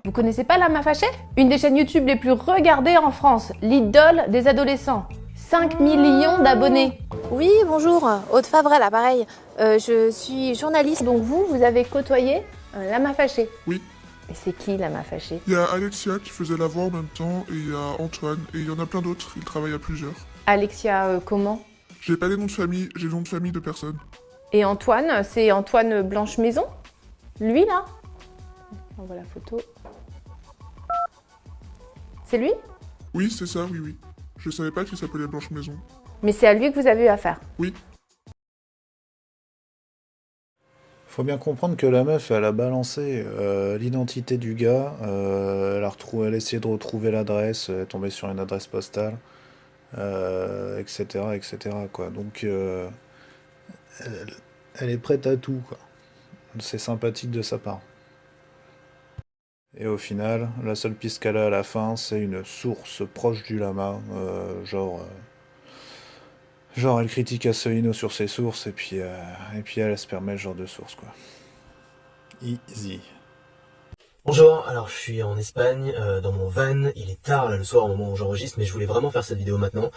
Vous connaissez pas Lama Fâchée? Une des chaînes YouTube les plus regardées en France, l'idole des adolescents. 5 millions d'abonnés. Oui, bonjour, Aude Favre, là, pareil. Je suis journaliste. Donc vous avez côtoyé Lama Fâchée? Oui. Et c'est qui Lama Fâchée? Il y a Alexia qui faisait la voix en même temps, et il y a Antoine, et il y en a plein d'autres, ils travaillent à plusieurs. Alexia, comment? J'ai pas les noms de famille, j'ai le nom de famille de personnes. Et Antoine, c'est Antoine Blanche-Maison? Lui, là? On voit la photo. C'est lui? Oui, c'est ça, oui. Je savais pas qu'il s'appelait Blanche Maison. Mais c'est à lui que vous avez eu affaire? Oui. Faut bien comprendre que la meuf, elle a balancé l'identité du gars, elle a essayé de retrouver l'adresse, elle est tombée sur une adresse postale, etc., quoi. Donc, elle est prête à tout, quoi. C'est sympathique de sa part. Et au final, la seule piste qu'elle a à la fin, c'est une source proche du lama, genre elle critique Asselineau sur ses sources, et puis elle se permet le genre de source, quoi. Easy. Bonjour, alors je suis en Espagne, dans mon van, il est tard là le soir au moment où j'enregistre, mais je voulais vraiment faire cette vidéo maintenant,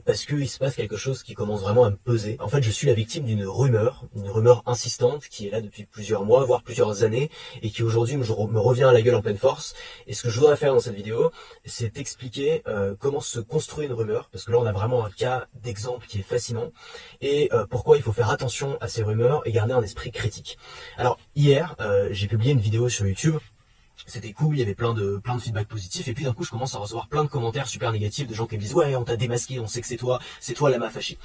parce qu'il se passe quelque chose qui commence vraiment à me peser. En fait, je suis la victime d'une rumeur insistante qui est là depuis plusieurs mois, voire plusieurs années, et qui aujourd'hui me revient à la gueule en pleine force. Et ce que je voudrais faire dans cette vidéo, c'est expliquer comment se construit une rumeur, parce que là on a vraiment un cas d'exemple qui est fascinant, et pourquoi il faut faire attention à ces rumeurs et garder un esprit critique. Alors hier, j'ai publié une vidéo sur YouTube. C'était cool, il y avait plein de feedback positifs, et puis d'un coup je commence à recevoir plein de commentaires super négatifs de gens qui me disent ouais on t'a démasqué, on sait que c'est toi Lama Fâché.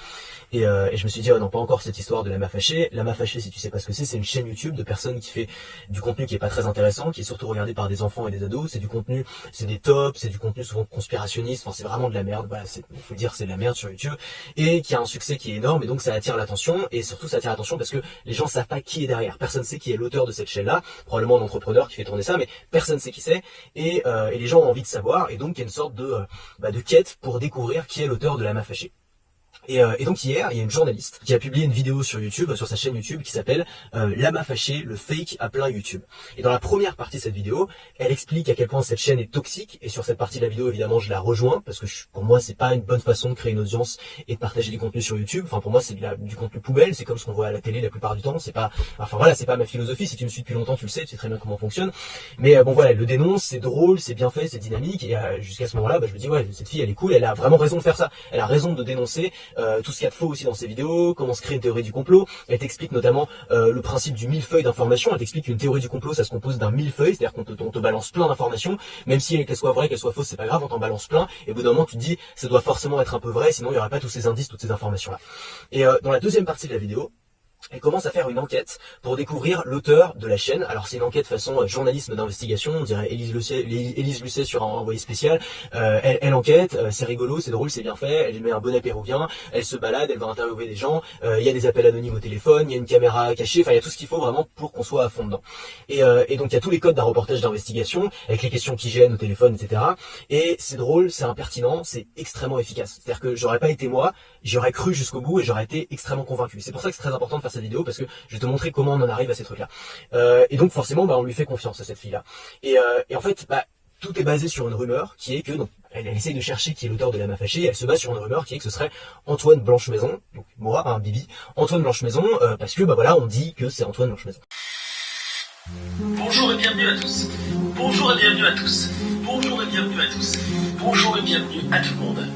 Et je me suis dit oh non, pas encore cette histoire de Lama Fâché. Lama Fâché, si tu sais pas ce que c'est une chaîne YouTube de personnes qui fait du contenu qui est pas très intéressant, qui est surtout regardé par des enfants et des ados. C'est du contenu, c'est des tops, c'est du contenu souvent conspirationniste, enfin c'est vraiment de la merde, voilà, faut dire c'est de la merde sur YouTube, et qui a un succès qui est énorme, et donc ça attire l'attention, et surtout ça attire l'attention parce que les gens savent pas qui est derrière, personne sait qui est l'auteur de cette chaîne là, probablement un entrepreneur qui fait tourner ça, mais personne sait qui c'est, et les gens ont envie de savoir, et donc il y a une sorte de quête pour découvrir qui est l'auteur de Lama Fâché. Et donc hier, il y a une journaliste qui a publié une vidéo sur YouTube, sur sa chaîne YouTube, qui s'appelle Lama Fâché, le fake à plein YouTube. Et dans la première partie de cette vidéo, elle explique à quel point cette chaîne est toxique, et sur cette partie de la vidéo, évidemment, je la rejoins, parce que pour moi, c'est pas une bonne façon de créer une audience et de partager du contenu sur YouTube. Enfin, pour moi, c'est du contenu poubelle, c'est comme ce qu'on voit à la télé la plupart du temps, c'est pas ma philosophie. Si tu me suis depuis longtemps, tu le sais très bien comment on fonctionne. Mais bon voilà, elle le dénonce, c'est drôle, c'est bien fait, c'est dynamique, et jusqu'à ce moment-là, je me dis ouais, cette fille, elle est cool, elle a vraiment raison de faire ça. Elle a raison de dénoncer tout ce qu'il y a de faux aussi dans ses vidéos, comment se crée une théorie du complot. Elle t'explique notamment le principe du millefeuille d'informations. Elle t'explique qu'une théorie du complot, ça se compose d'un millefeuille, c'est-à-dire qu'on te balance plein d'informations, même si qu'elles soient vraies, qu'elles soient fausses, c'est pas grave, on t'en balance plein, et au bout d'un moment tu te dis ça doit forcément être un peu vrai, sinon il y aurait pas tous ces indices, toutes ces informations-là. Et dans la deuxième partie de la vidéo, elle commence à faire une enquête pour découvrir l'auteur de la chaîne. Alors c'est une enquête façon journalisme d'investigation, on dirait Élise Lucet sur un envoyé spécial. Elle enquête, c'est rigolo, c'est drôle, c'est bien fait, elle met un bonnet péruvien, elle se balade, elle va interviewer des gens, il y a des appels anonymes au téléphone, il y a une caméra cachée, enfin il y a tout ce qu'il faut vraiment pour qu'on soit à fond dedans. Et donc il y a tous les codes d'un reportage d'investigation, avec les questions qui gênent au téléphone, etc. Et c'est drôle, c'est impertinent, c'est extrêmement efficace. C'est-à-dire que j'aurais pas été moi, j'aurais cru jusqu'au bout et j'aurais été extrêmement convaincu. C'est pour ça que c'est très important de faire cette vidéo, parce que je vais te montrer comment on en arrive à ces trucs-là. Et donc forcément, on lui fait confiance à cette fille-là. Et en fait, tout est basé sur une rumeur qui est que donc, elle essaye de chercher qui est l'auteur de Lama Fâché. Elle se base sur une rumeur qui est que ce serait Antoine Blanchemaison, donc moi, Bibi, Antoine Blanchemaison, parce que voilà, on dit que c'est Antoine Blanchemaison. Bonjour et bienvenue à tous. Bonjour et bienvenue à tous. Bonjour et bienvenue à tous. Bonjour et bienvenue à tout le monde.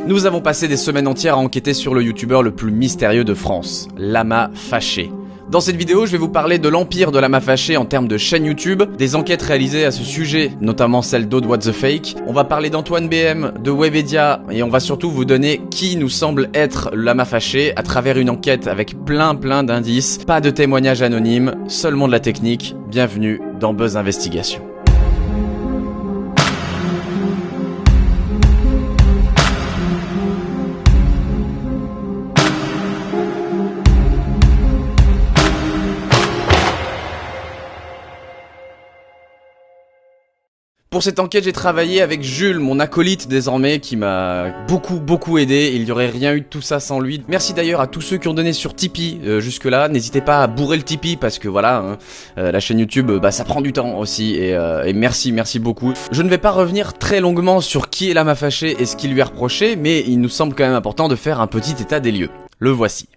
Nous avons passé des semaines entières à enquêter sur le youtubeur le plus mystérieux de France, Lama Fâché. Dans cette vidéo, je vais vous parler de l'empire de Lama Fâché en termes de chaîne YouTube, des enquêtes réalisées à ce sujet, notamment celle d'Aude What the Fake. On va parler d'Antoine BM, de Webedia, et on va surtout vous donner qui nous semble être Lama Fâché à travers une enquête avec plein d'indices, pas de témoignages anonymes, seulement de la technique. Bienvenue dans Buzz Investigation. Pour cette enquête, j'ai travaillé avec Jules, mon acolyte désormais, qui m'a beaucoup aidé. Il n'y aurait rien eu de tout ça sans lui. Merci d'ailleurs à tous ceux qui ont donné sur Tipeee jusque-là. N'hésitez pas à bourrer le Tipeee parce que voilà, la chaîne YouTube, ça prend du temps aussi. Et merci beaucoup. Je ne vais pas revenir très longuement sur qui est Lama Fâché et ce qui lui est reproché, mais il nous semble quand même important de faire un petit état des lieux. Le voici.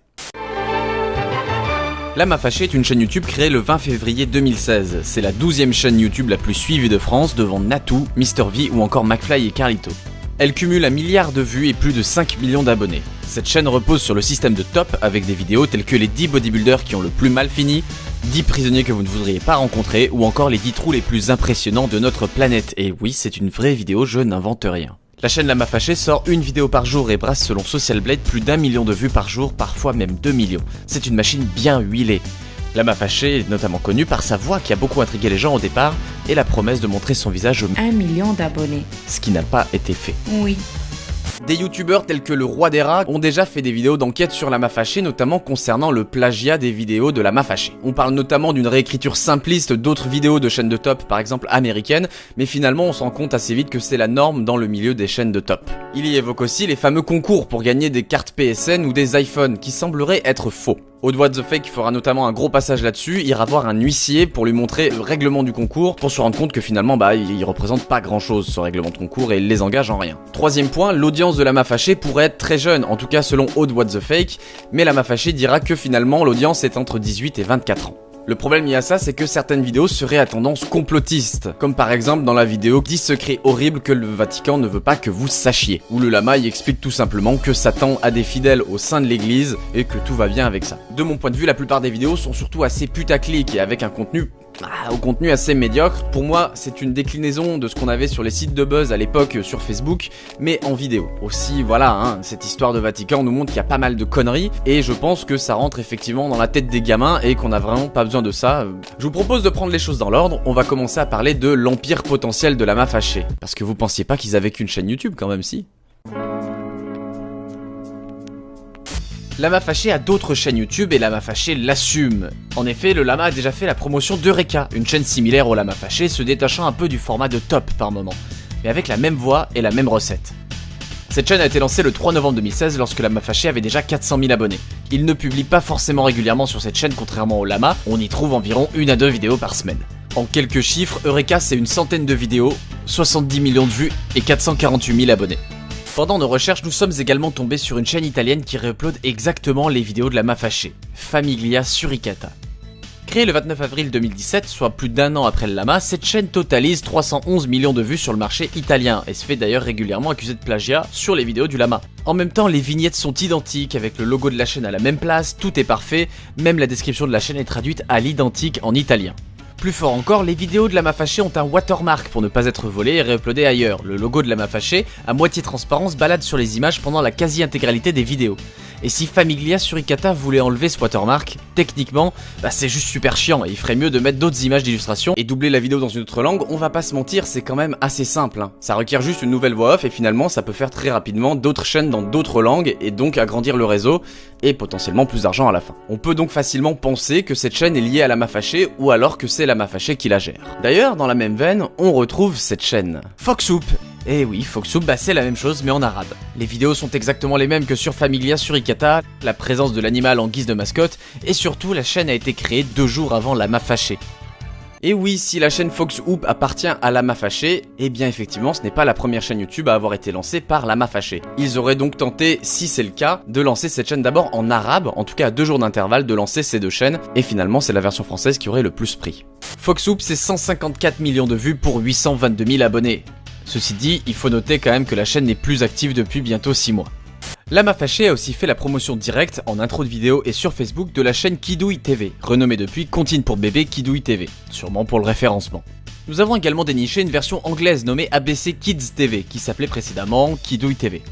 Lama Fâché est une chaîne YouTube créée le 20 février 2016. C'est la 12e chaîne YouTube la plus suivie de France devant Natou, MrV ou encore McFly et Carlito. Elle cumule 1 milliard de vues et plus de 5 millions d'abonnés. Cette chaîne repose sur le système de top avec des vidéos telles que les 10 bodybuilders qui ont le plus mal fini, 10 prisonniers que vous ne voudriez pas rencontrer ou encore les 10 trous les plus impressionnants de notre planète. Et oui, c'est une vraie vidéo, je n'invente rien. La chaîne Lama Fâché sort une vidéo par jour et brasse selon Social Blade plus d'1 million de vues par jour, parfois même 2 millions. C'est une machine bien huilée. Lama Fâché est notamment connu par sa voix qui a beaucoup intrigué les gens au départ et la promesse de montrer son visage aux 1 million d'abonnés. Ce qui n'a pas été fait. Oui. Des youtubeurs tels que le Roi des Rats ont déjà fait des vidéos d'enquête sur Lama Fâché, notamment concernant le plagiat des vidéos de Lama Fâché. On parle notamment d'une réécriture simpliste d'autres vidéos de chaînes de top, par exemple américaines, mais finalement on se rend compte assez vite que c'est la norme dans le milieu des chaînes de top. Il y évoque aussi les fameux concours pour gagner des cartes PSN ou des iPhones, qui sembleraient être faux. Odd What The Fake fera notamment un gros passage là-dessus, ira voir un huissier pour lui montrer le règlement du concours, pour se rendre compte que finalement il représente pas grand chose ce règlement de concours et il les engage en rien. Troisième point, l'audience de Lama Fâché pourrait être très jeune, en tout cas selon Odd What The Fake, mais Lama Fâché dira que finalement l'audience est entre 18 et 24 ans. Le problème lié à ça, c'est que certaines vidéos seraient à tendance complotiste, comme par exemple dans la vidéo 10 secrets horribles que le Vatican ne veut pas que vous sachiez, où le lama y explique tout simplement que Satan a des fidèles au sein de l'église et que tout va bien avec ça. De mon point de vue, la plupart des vidéos sont surtout assez putaclic et avec un contenu au contenu assez médiocre. Pour moi, c'est une déclinaison de ce qu'on avait sur les sites de buzz à l'époque sur Facebook, mais en vidéo. Aussi, voilà, cette histoire de Vatican nous montre qu'il y a pas mal de conneries, et je pense que ça rentre effectivement dans la tête des gamins et qu'on a vraiment pas besoin de ça. Je vous propose de prendre les choses dans l'ordre. On va commencer à parler de l'empire potentiel de Lama Fâché. Parce que vous pensiez pas qu'ils avaient qu'une chaîne YouTube quand même, si? Lama Fâché a d'autres chaînes YouTube et Lama Fâché l'assume. En effet, le Lama a déjà fait la promotion d'Eureka, une chaîne similaire au Lama Fâché, se détachant un peu du format de top par moment, mais avec la même voix et la même recette. Cette chaîne a été lancée le 3 novembre 2016 lorsque Lama Fâché avait déjà 400 000 abonnés. Il ne publie pas forcément régulièrement sur cette chaîne contrairement au Lama, on y trouve environ 1 à 2 vidéos par semaine. En quelques chiffres, Eureka c'est une centaine de vidéos, 70 millions de vues et 448 000 abonnés. Pendant nos recherches, nous sommes également tombés sur une chaîne italienne qui réupload exactement les vidéos de Lama Fâché, Famiglia Suricata. Créée le 29 avril 2017, soit plus d'1 an après le Lama, cette chaîne totalise 311 millions de vues sur le marché italien et se fait d'ailleurs régulièrement accuser de plagiat sur les vidéos du Lama. En même temps, les vignettes sont identiques avec le logo de la chaîne à la même place, tout est parfait, même la description de la chaîne est traduite à l'identique en italien. Plus fort encore, les vidéos de Lama Fâché ont un watermark pour ne pas être volées et réuploadées ailleurs. Le logo de Lama Fâché, à moitié transparent, se balade sur les images pendant la quasi-intégralité des vidéos. Et si Famiglia Suricata voulait enlever ce watermark, techniquement, c'est juste super chiant et il ferait mieux de mettre d'autres images d'illustration et doubler la vidéo dans une autre langue. On va pas se mentir, c'est quand même assez simple. Ça requiert juste une nouvelle voix off et finalement ça peut faire très rapidement d'autres chaînes dans d'autres langues et donc agrandir le réseau et potentiellement plus d'argent à la fin. On peut donc facilement penser que cette chaîne est liée à Lama Fâché ou alors que c'est Lama Fâché qui la gère. D'ailleurs, dans la même veine, on retrouve cette chaîne. Foxhoop. Et oui, Foxhoop, c'est la même chose mais en arabe. Les vidéos sont exactement les mêmes que sur Famiglia Suricata, la présence de l'animal en guise de mascotte, et surtout la chaîne a été créée 2 jours avant Lama Fâché. Et oui, si la chaîne Foxhoop appartient à Lama Fâché, eh bien effectivement ce n'est pas la première chaîne YouTube à avoir été lancée par Lama Fâché. Ils auraient donc tenté, si c'est le cas, de lancer cette chaîne d'abord en arabe, en tout cas à 2 jours d'intervalle de lancer ces 2 chaînes, et finalement c'est la version française qui aurait le plus pris. Foxhoop c'est 154 millions de vues pour 822 000 abonnés. Ceci dit, il faut noter quand même que la chaîne n'est plus active depuis bientôt 6 mois. Lama Fâché a aussi fait la promotion directe en intro de vidéo et sur Facebook de la chaîne Kidouille TV, renommée depuis Comptine pour bébé Kidouille TV, sûrement pour le référencement. Nous avons également déniché une version anglaise nommée ABC Kids TV, qui s'appelait précédemment Kidouille TV.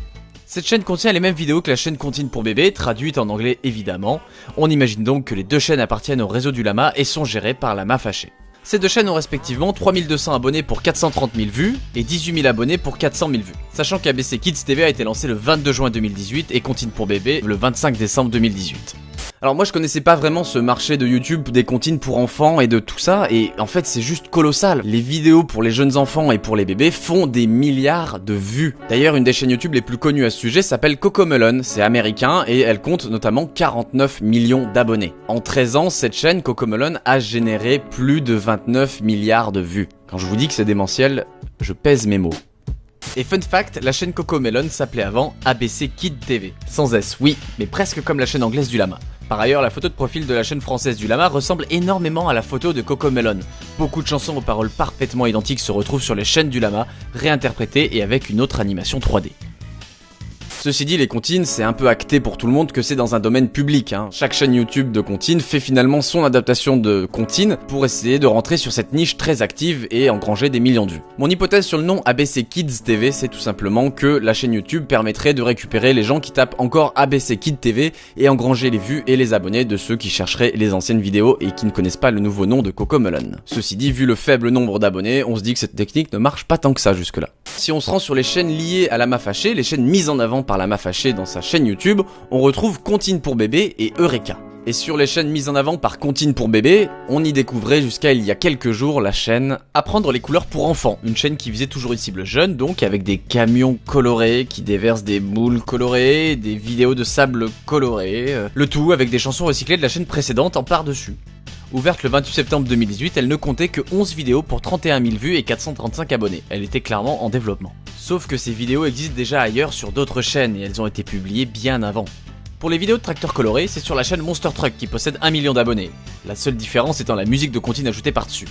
Cette chaîne contient les mêmes vidéos que la chaîne Comptine pour bébé, traduite en anglais évidemment. On imagine donc que les 2 chaînes appartiennent au réseau du Lama et sont gérées par Lama Fâché. Ces 2 chaînes ont respectivement 3200 abonnés pour 430 000 vues et 18 000 abonnés pour 400 000 vues. Sachant qu'ABC Kids TV a été lancé le 22 juin 2018 et Comptine pour bébé le 25 décembre 2018. Alors moi je connaissais pas vraiment ce marché de YouTube des comptines pour enfants et de tout ça, et en fait c'est juste colossal. Les vidéos pour les jeunes enfants et pour les bébés font des milliards de vues. D'ailleurs une des chaînes YouTube les plus connues à ce sujet s'appelle CoComelon, c'est américain et elle compte notamment 49 millions d'abonnés. En 13 ans, cette chaîne CoComelon a généré plus de 29 milliards de vues. Quand je vous dis que c'est démentiel, je pèse mes mots. Et fun fact, la chaîne CoComelon s'appelait avant ABC Kid TV. Sans S, oui, mais presque comme la chaîne anglaise du Lama. Par ailleurs, la photo de profil de la chaîne française du Lama ressemble énormément à la photo de CoComelon. Beaucoup de chansons aux paroles parfaitement identiques se retrouvent sur les chaînes du Lama, réinterprétées et avec une autre animation 3D. Ceci dit, les comptines, c'est un peu acté pour tout le monde que c'est dans un domaine public, hein. Chaque chaîne YouTube de comptines fait finalement son adaptation de comptines pour essayer de rentrer sur cette niche très active et engranger des millions de vues. Mon hypothèse sur le nom ABC Kids TV, c'est tout simplement que la chaîne YouTube permettrait de récupérer les gens qui tapent encore ABC Kids TV et engranger les vues et les abonnés de ceux qui chercheraient les anciennes vidéos et qui ne connaissent pas le nouveau nom de CoComelon. Ceci dit, vu le faible nombre d'abonnés, on se dit que cette technique ne marche pas tant que ça jusque-là. Si on se rend sur les chaînes liées à Lama Fâché, les chaînes mises en avant par Lama Fâché dans sa chaîne YouTube, on retrouve Comptine pour bébé et Eureka. Et sur les chaînes mises en avant par Comptine pour bébé, on y découvrait jusqu'à il y a quelques jours la chaîne Apprendre les couleurs pour enfants, une chaîne qui visait toujours une cible jeune, donc avec des camions colorés qui déversent des boules colorées, des vidéos de sable colorées, le tout avec des chansons recyclées de la chaîne précédente en par-dessus. Ouverte le 28 septembre 2018, elle ne comptait que 11 vidéos pour 31 000 vues et 435 abonnés. Elle était clairement en développement. Sauf que ces vidéos existent déjà ailleurs sur d'autres chaînes et elles ont été publiées bien avant. Pour les vidéos de tracteurs colorés, c'est sur la chaîne Monster Truck qui possède 1 million d'abonnés. La seule différence étant la musique de comptine ajoutée par-dessus.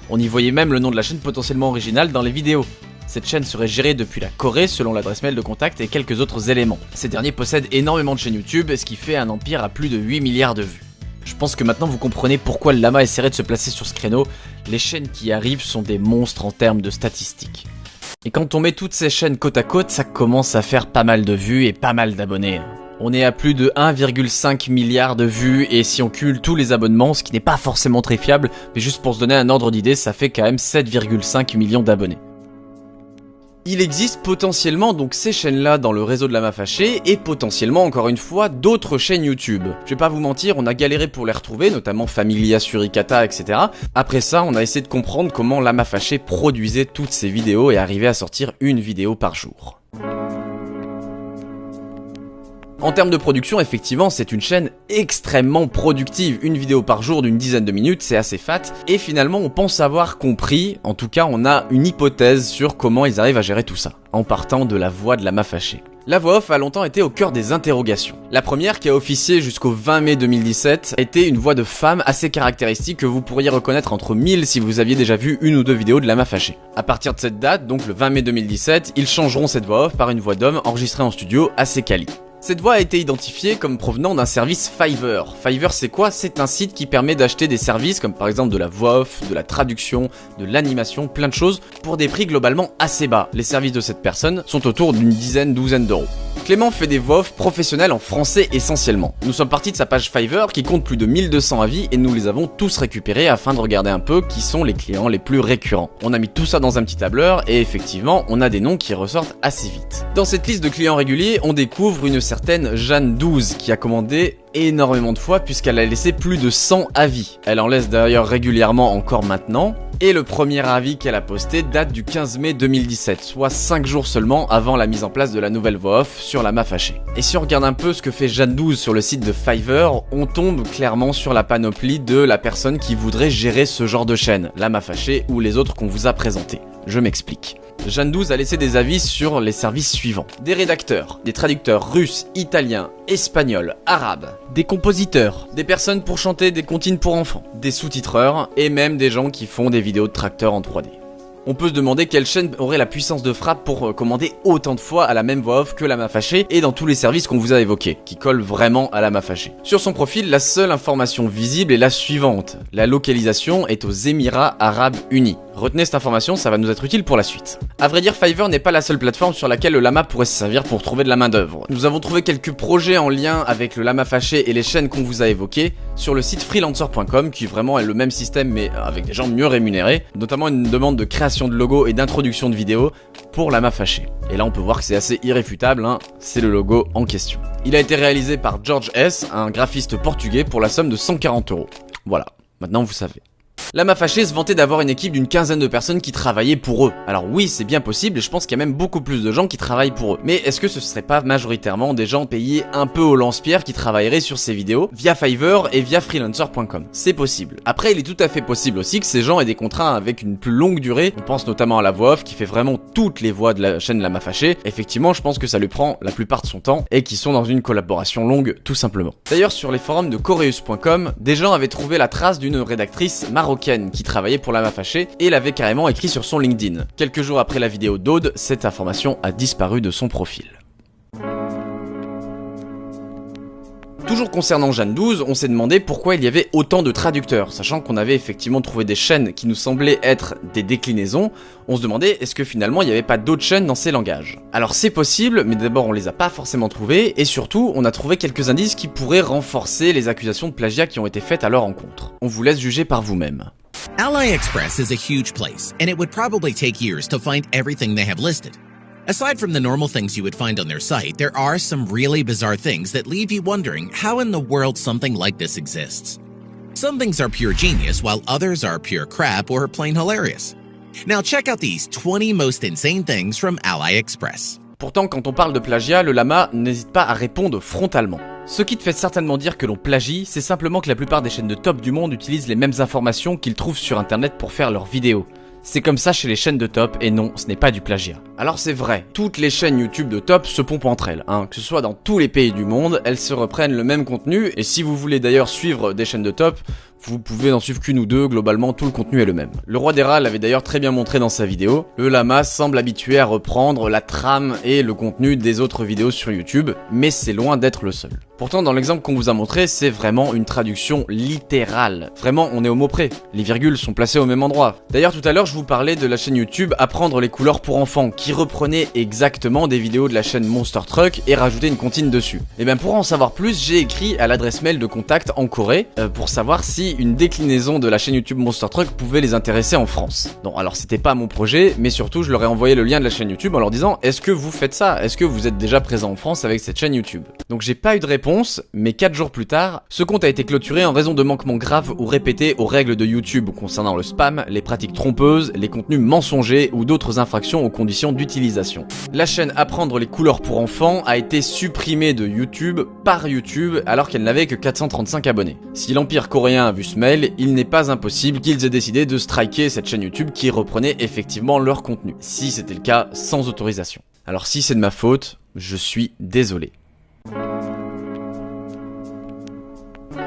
On y voyait même le nom de la chaîne potentiellement original dans les vidéos. Cette chaîne serait gérée depuis la Corée selon l'adresse mail de contact et quelques autres éléments. Ces derniers possèdent énormément de chaînes YouTube, ce qui fait un empire à plus de 8 milliards de vues. Je pense que maintenant vous comprenez pourquoi le Lama essaierait de se placer sur ce créneau. Les chaînes qui arrivent sont des monstres en termes de statistiques. Et quand on met toutes ces chaînes côte à côte, ça commence à faire pas mal de vues et pas mal d'abonnés. On est à plus de 1,5 milliard de vues et si on cumule tous les abonnements, ce qui n'est pas forcément très fiable, mais juste pour se donner un ordre d'idée, ça fait quand même 7,5 millions d'abonnés. Il existe potentiellement donc ces chaînes-là dans le réseau de Lama Fâché et potentiellement encore une fois d'autres chaînes YouTube. Je vais pas vous mentir, on a galéré pour les retrouver, notamment Familia, Suricata, etc. Après ça, on a essayé de comprendre comment Lama Fâché produisait toutes ces vidéos et arrivait à sortir une vidéo par jour. En termes de production, effectivement, c'est une chaîne extrêmement productive. Une vidéo par jour d'une dizaine de minutes, c'est assez fat. Et finalement, on pense avoir compris, en tout cas, on a une hypothèse sur comment ils arrivent à gérer tout ça, en partant de la voix de Lama Fâché. La voix off a longtemps été au cœur des interrogations. La première, qui a officié jusqu'au 20 mai 2017, était une voix de femme assez caractéristique que vous pourriez reconnaître entre 1000 si vous aviez déjà vu une ou deux vidéos de Lama Fâché. À partir de cette date, donc le 20 mai 2017, ils changeront cette voix off par une voix d'homme enregistrée en studio assez quali. Cette voix a été identifiée comme provenant d'un service Fiverr. Fiverr, c'est quoi? C'est un site qui permet d'acheter des services comme par exemple de la voix off, de la traduction, de l'animation, plein de choses pour des prix globalement assez bas. Les services de cette personne sont autour d'une douzaine d'euros. Clément fait des voix off professionnelles en français essentiellement. Nous sommes partis de sa page Fiverr qui compte plus de 1200 avis et nous les avons tous récupérés afin de regarder un peu qui sont les clients les plus récurrents. On a mis tout ça dans un petit tableur et effectivement, on a des noms qui ressortent assez vite. Dans cette liste de clients réguliers, on découvre une certaine Jeanne12 qui a commandé énormément de fois puisqu'elle a laissé plus de 100 avis. Elle en laisse d'ailleurs régulièrement encore maintenant. Et le premier avis qu'elle a posté date du 15 mai 2017, soit 5 jours seulement avant la mise en place de la nouvelle voix off sur Lama Fâché. Et si on regarde un peu ce que fait Jeanne12 sur le site de Fiverr, on tombe clairement sur la panoplie de la personne qui voudrait gérer ce genre de chaîne, Lama Fâché ou les autres qu'on vous a présentés. Je m'explique. Jeanne12 a laissé des avis sur les services suivants. Des rédacteurs, des traducteurs russes, italiens, espagnols, arabes, des compositeurs, des personnes pour chanter des comptines pour enfants, des sous-titreurs et même des gens qui font des vidéos de tracteurs en 3D. On peut se demander quelle chaîne aurait la puissance de frappe pour commander autant de fois à la même voix off que Lama Fâché et dans tous les services qu'on vous a évoqués, qui collent vraiment à Lama Fâché. Sur son profil, la seule information visible est la suivante. La localisation est aux Émirats Arabes Unis. Retenez cette information, ça va nous être utile pour la suite. A vrai dire, Fiverr n'est pas la seule plateforme sur laquelle le Lama pourrait se servir pour trouver de la main d'œuvre. Nous avons trouvé quelques projets en lien avec le Lama Fâché et les chaînes qu'on vous a évoquées sur le site freelancer.com qui vraiment est le même système mais avec des gens mieux rémunérés, notamment une demande de création de logo et d'introduction de vidéos pour Lama Fâché. Et là on peut voir que c'est assez irréfutable, hein, c'est le logo en question. Il a été réalisé par George S, un graphiste portugais pour la somme de 140 €. Voilà, maintenant vous savez. Lama Fâché se vantait d'avoir une équipe d'une quinzaine de personnes qui travaillaient pour eux. Alors oui, c'est bien possible et je pense qu'il y a même beaucoup plus de gens qui travaillent pour eux. Mais est-ce que ce serait pas majoritairement des gens payés un peu au lance-pierre qui travailleraient sur ces vidéos via Fiverr et via freelancer.com? C'est possible. Après, il est tout à fait possible aussi que ces gens aient des contrats avec une plus longue durée. On pense notamment à la voix off qui fait vraiment toutes les voix de la chaîne Lama Fâché. Effectivement, je pense que ça lui prend la plupart de son temps et qui sont dans une collaboration longue tout simplement. D'ailleurs, sur les forums de Coreus.com, des gens avaient trouvé la trace d'une rédactrice marocaine qui travaillait pour Lama Fâché et l'avait carrément écrit sur son LinkedIn. Quelques jours après la vidéo d'Aude, cette information a disparu de son profil. Toujours concernant Jeanne 12, on s'est demandé pourquoi il y avait autant de traducteurs, sachant qu'on avait effectivement trouvé des chaînes qui nous semblaient être des déclinaisons. On se demandait est-ce que finalement il n'y avait pas d'autres chaînes dans ces langages. Alors c'est possible, mais d'abord on les a pas forcément trouvés, et surtout on a trouvé quelques indices qui pourraient renforcer les accusations de plagiat qui ont été faites à leur encontre. On vous laisse juger par vous-même. AliExpress is a huge place, and it would probably take years to find everything they have listed. Aside from the normal things you would find on their site, there are some really bizarre things that leave you wondering how in the world something like this exists. Some things are pure genius, while others are pure crap or plain hilarious. Now check out these 20 most insane things from AliExpress. Pourtant, quand on parle de plagiat, le lama n'hésite pas à répondre frontalement. Ce qui te fait certainement dire que l'on plagie, c'est simplement que la plupart des chaînes de top du monde utilisent les mêmes informations qu'ils trouvent sur internet pour faire leurs vidéos. C'est comme ça chez les chaînes de top, et non, ce n'est pas du plagiat. Alors c'est vrai, toutes les chaînes YouTube de top se pompent entre elles, que ce soit dans tous les pays du monde, elles se reprennent le même contenu, et si vous voulez d'ailleurs suivre des chaînes de top, vous pouvez n'en suivre qu'une ou deux, globalement tout le contenu est le même. Le roi des rats l'avait d'ailleurs très bien montré dans sa vidéo, le lama semble habitué à reprendre la trame et le contenu des autres vidéos sur YouTube, mais c'est loin d'être le seul. Pourtant dans l'exemple qu'on vous a montré, c'est vraiment une traduction littérale. Vraiment, on est au mot près. Les virgules sont placées au même endroit. D'ailleurs tout à l'heure je vous parlais de la chaîne YouTube Apprendre les couleurs pour enfants, qui reprenait exactement des vidéos de la chaîne Monster Truck et rajoutait une comptine dessus. Et bien pour en savoir plus, j'ai écrit à l'adresse mail de contact en Corée, pour savoir si une déclinaison de la chaîne YouTube Monster Truck pouvait les intéresser en France. Non, alors c'était pas mon projet, mais surtout je leur ai envoyé le lien de la chaîne YouTube en leur disant est-ce que vous faites ça? Est-ce que vous êtes déjà présent en France avec cette chaîne YouTube? Donc j'ai pas eu de réponse, mais 4 jours plus tard, ce compte a été clôturé en raison de manquements graves ou répétés aux règles de YouTube concernant le spam, les pratiques trompeuses, les contenus mensongers ou d'autres infractions aux conditions d'utilisation. La chaîne Apprendre les couleurs pour enfants a été supprimée de YouTube par YouTube alors qu'elle n'avait que 435 abonnés. Si l'Empire coréen a vu ce mail, il n'est pas impossible qu'ils aient décidé de striker cette chaîne YouTube qui reprenait effectivement leur contenu, si c'était le cas sans autorisation. Alors si c'est de ma faute, je suis désolé.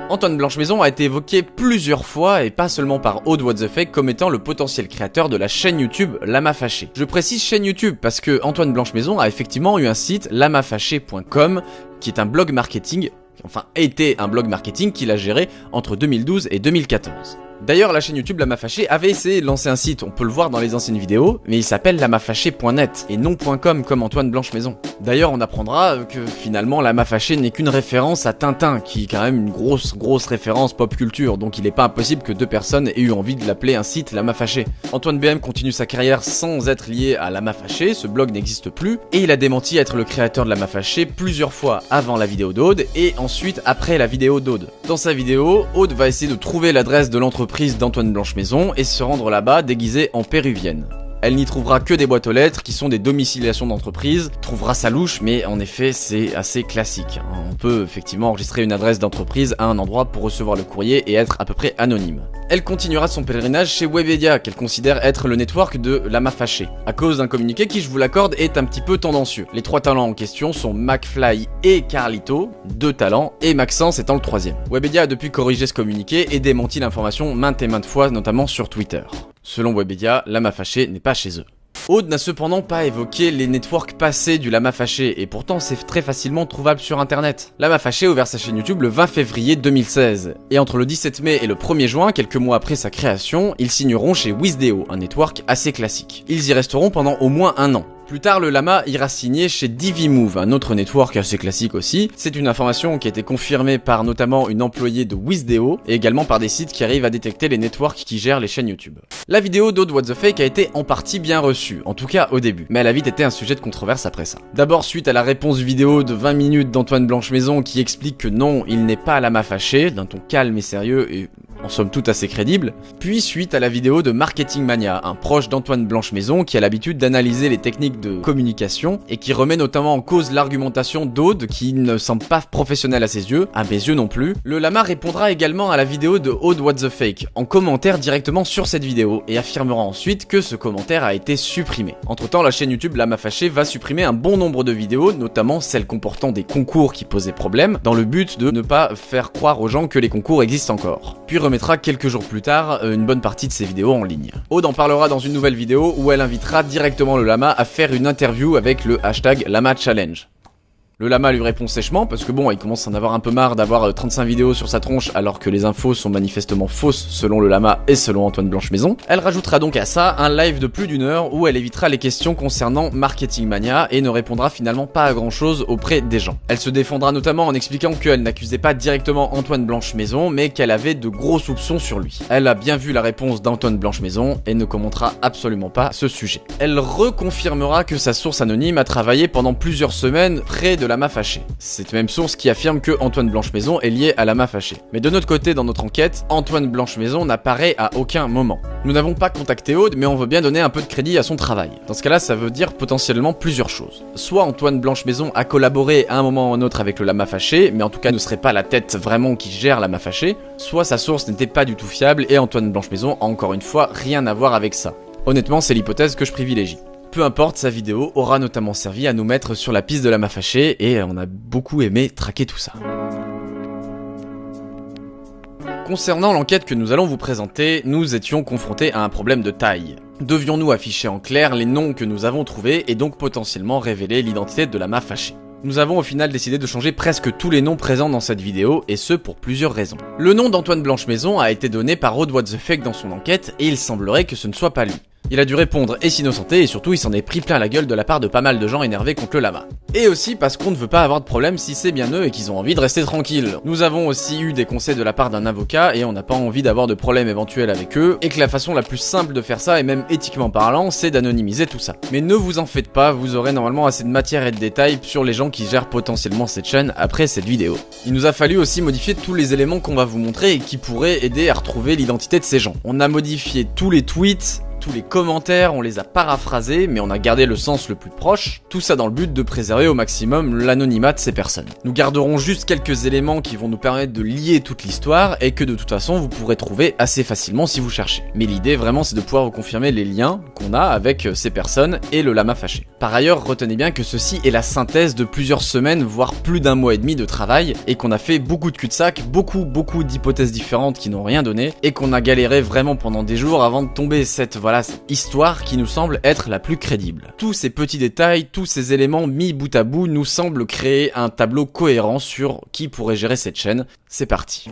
Antoine Blanche-Maison a été évoqué plusieurs fois et pas seulement par Aude What The Fake comme étant le potentiel créateur de la chaîne YouTube Lama Fâché. Je précise chaîne YouTube parce que Antoine Blanche-Maison a effectivement eu un site lamafâché.com qui est un blog marketing, enfin était un blog marketing qu'il a géré entre 2012 et 2014. D'ailleurs, la chaîne YouTube Lama Fâché avait essayé de lancer un site, on peut le voir dans les anciennes vidéos, mais il s'appelle lamafâché.net et non .com comme Antoine Blanche-Maison. D'ailleurs, on apprendra que finalement Lama Fâché n'est qu'une référence à Tintin, qui est quand même une grosse référence pop culture, donc il n'est pas impossible que deux personnes aient eu envie de l'appeler un site Lama Fâché. Antoine BM continue sa carrière sans être lié à Lama Fâché, ce blog n'existe plus, et il a démenti être le créateur de Lama Fâché plusieurs fois avant la vidéo d'Aude et ensuite après la vidéo d'Aude. Dans sa vidéo, Aude va essayer de trouver l'adresse de l'entreprise d'Antoine Blanche-Maison et se rendre là-bas déguisée en péruvienne. Elle n'y trouvera que des boîtes aux lettres qui sont des domiciliations d'entreprise, trouvera sa louche, mais en effet c'est assez classique. On peut effectivement enregistrer une adresse d'entreprise à un endroit pour recevoir le courrier et être à peu près anonyme. Elle continuera son pèlerinage chez Webedia, qu'elle considère être le network de Lama Fâché, à cause d'un communiqué qui, je vous l'accorde, est un petit peu tendancieux. Les trois talents en question sont McFly et Carlito, 2 talents, et Maxence étant le 3e. Webedia a depuis corrigé ce communiqué et démenti l'information maintes et maintes fois, notamment sur Twitter. Selon Webedia, Lama Fâché n'est pas chez eux. Aude n'a cependant pas évoqué les networks passés du Lama Fâché, et pourtant c'est très facilement trouvable sur internet. Lama Fâché a ouvert sa chaîne YouTube le 20 février 2016, et entre le 17 mai et le 1er juin, quelques mois après sa création, ils signeront chez Wisdeo, un network assez classique. Ils y resteront pendant au moins 1 an. Plus tard, le Lama ira signer chez Divimove, un autre network assez classique aussi. C'est une information qui a été confirmée par notamment une employée de Wisdeo et également par des sites qui arrivent à détecter les networks qui gèrent les chaînes YouTube. La vidéo d'Aude What The Fake a été en partie bien reçue, en tout cas au début, mais elle a vite été un sujet de controverse après ça. D'abord suite à la réponse vidéo de 20 minutes d'Antoine Blanche-Maison qui explique que non, il n'est pas Lama Fâché, d'un ton calme et sérieux et en somme toute assez crédible, puis suite à la vidéo de Marketing Mania, un proche d'Antoine Blanche-Maison qui a l'habitude d'analyser les techniques de communication et qui remet notamment en cause l'argumentation d'Aude qui ne semble pas professionnelle à ses yeux, à mes yeux non plus. Le Lama répondra également à la vidéo de Aude What The Fake en commentaire directement sur cette vidéo et affirmera ensuite que ce commentaire a été supprimé. Entre temps, la chaîne YouTube Lama Fâché va supprimer un bon nombre de vidéos, notamment celles comportant des concours qui posaient problème, dans le but de ne pas faire croire aux gens que les concours existent encore. Puis remettra quelques jours plus tard une bonne partie de ses vidéos en ligne. Aude en parlera dans une nouvelle vidéo où elle invitera directement le Lama à faire une interview avec le hashtag Lama Challenge. Le lama lui répond sèchement parce que bon, il commence à en avoir un peu marre d'avoir 35 vidéos sur sa tronche alors que les infos sont manifestement fausses selon le lama et selon Antoine Blanche-Maison. Elle rajoutera donc à ça un live de plus d'1 heure où elle évitera les questions concernant Marketing Mania et ne répondra finalement pas à grand chose auprès des gens. Elle se défendra notamment en expliquant qu'elle n'accusait pas directement Antoine Blanche-Maison mais qu'elle avait de gros soupçons sur lui. Elle a bien vu la réponse d'Antoine Blanche-Maison et ne commentera absolument pas ce sujet. Elle reconfirmera que sa source anonyme a travaillé pendant plusieurs semaines près de Lama Fâché. Cette même source qui affirme que Antoine Blanche-Maison est lié à Lama Fâché. Mais de notre côté, dans notre enquête, Antoine Blanche-Maison n'apparaît à aucun moment. Nous n'avons pas contacté Aude, mais on veut bien donner un peu de crédit à son travail. Dans ce cas-là, ça veut dire potentiellement plusieurs choses. Soit Antoine Blanche-Maison a collaboré à un moment ou un autre avec le Lama Fâché, mais en tout cas ne serait pas la tête vraiment qui gère Lama Fâché, soit sa source n'était pas du tout fiable et Antoine Blanche-Maison a encore une fois rien à voir avec ça. Honnêtement, c'est l'hypothèse que je privilégie. Peu importe, sa vidéo aura notamment servi à nous mettre sur la piste de Lama Fâché et on a beaucoup aimé traquer tout ça. Concernant l'enquête que nous allons vous présenter, nous étions confrontés à un problème de taille. Devions-nous afficher en clair les noms que nous avons trouvés et donc potentiellement révéler l'identité de Lama Fâché? Nous avons au final décidé de changer presque tous les noms présents dans cette vidéo, et ce pour plusieurs raisons. Le nom d'Antoine Blanche-Maison a été donné par Aude What the Fake dans son enquête, et il semblerait que ce ne soit pas lui. Il a dû répondre et s'innocenter et surtout il s'en est pris plein la gueule de la part de pas mal de gens énervés contre le lama. Et aussi parce qu'on ne veut pas avoir de problème si c'est bien eux et qu'ils ont envie de rester tranquilles. Nous avons aussi eu des conseils de la part d'un avocat et on n'a pas envie d'avoir de problèmes éventuels avec eux et que la façon la plus simple de faire ça et même éthiquement parlant c'est d'anonymiser tout ça. Mais ne vous en faites pas, vous aurez normalement assez de matière et de détails sur les gens qui gèrent potentiellement cette chaîne après cette vidéo. Il nous a fallu aussi modifier tous les éléments qu'on va vous montrer et qui pourraient aider à retrouver l'identité de ces gens. On a modifié tous les tweets, tous les commentaires, on les a paraphrasés, mais on a gardé le sens le plus proche, tout ça dans le but de préserver au maximum l'anonymat de ces personnes. Nous garderons juste quelques éléments qui vont nous permettre de lier toute l'histoire et que de toute façon vous pourrez trouver assez facilement si vous cherchez. Mais l'idée vraiment c'est de pouvoir vous confirmer les liens qu'on a avec ces personnes et le Lama Fâché. Par ailleurs, retenez bien que ceci est la synthèse de plusieurs semaines, voire plus d'un mois et demi de travail, et qu'on a fait beaucoup de cul-de-sac, beaucoup d'hypothèses différentes qui n'ont rien donné, et qu'on a galéré vraiment pendant des jours avant de tomber cette histoire qui nous semble être la plus crédible. Tous ces petits détails, tous ces éléments mis bout à bout nous semblent créer un tableau cohérent sur qui pourrait gérer cette chaîne. C'est parti.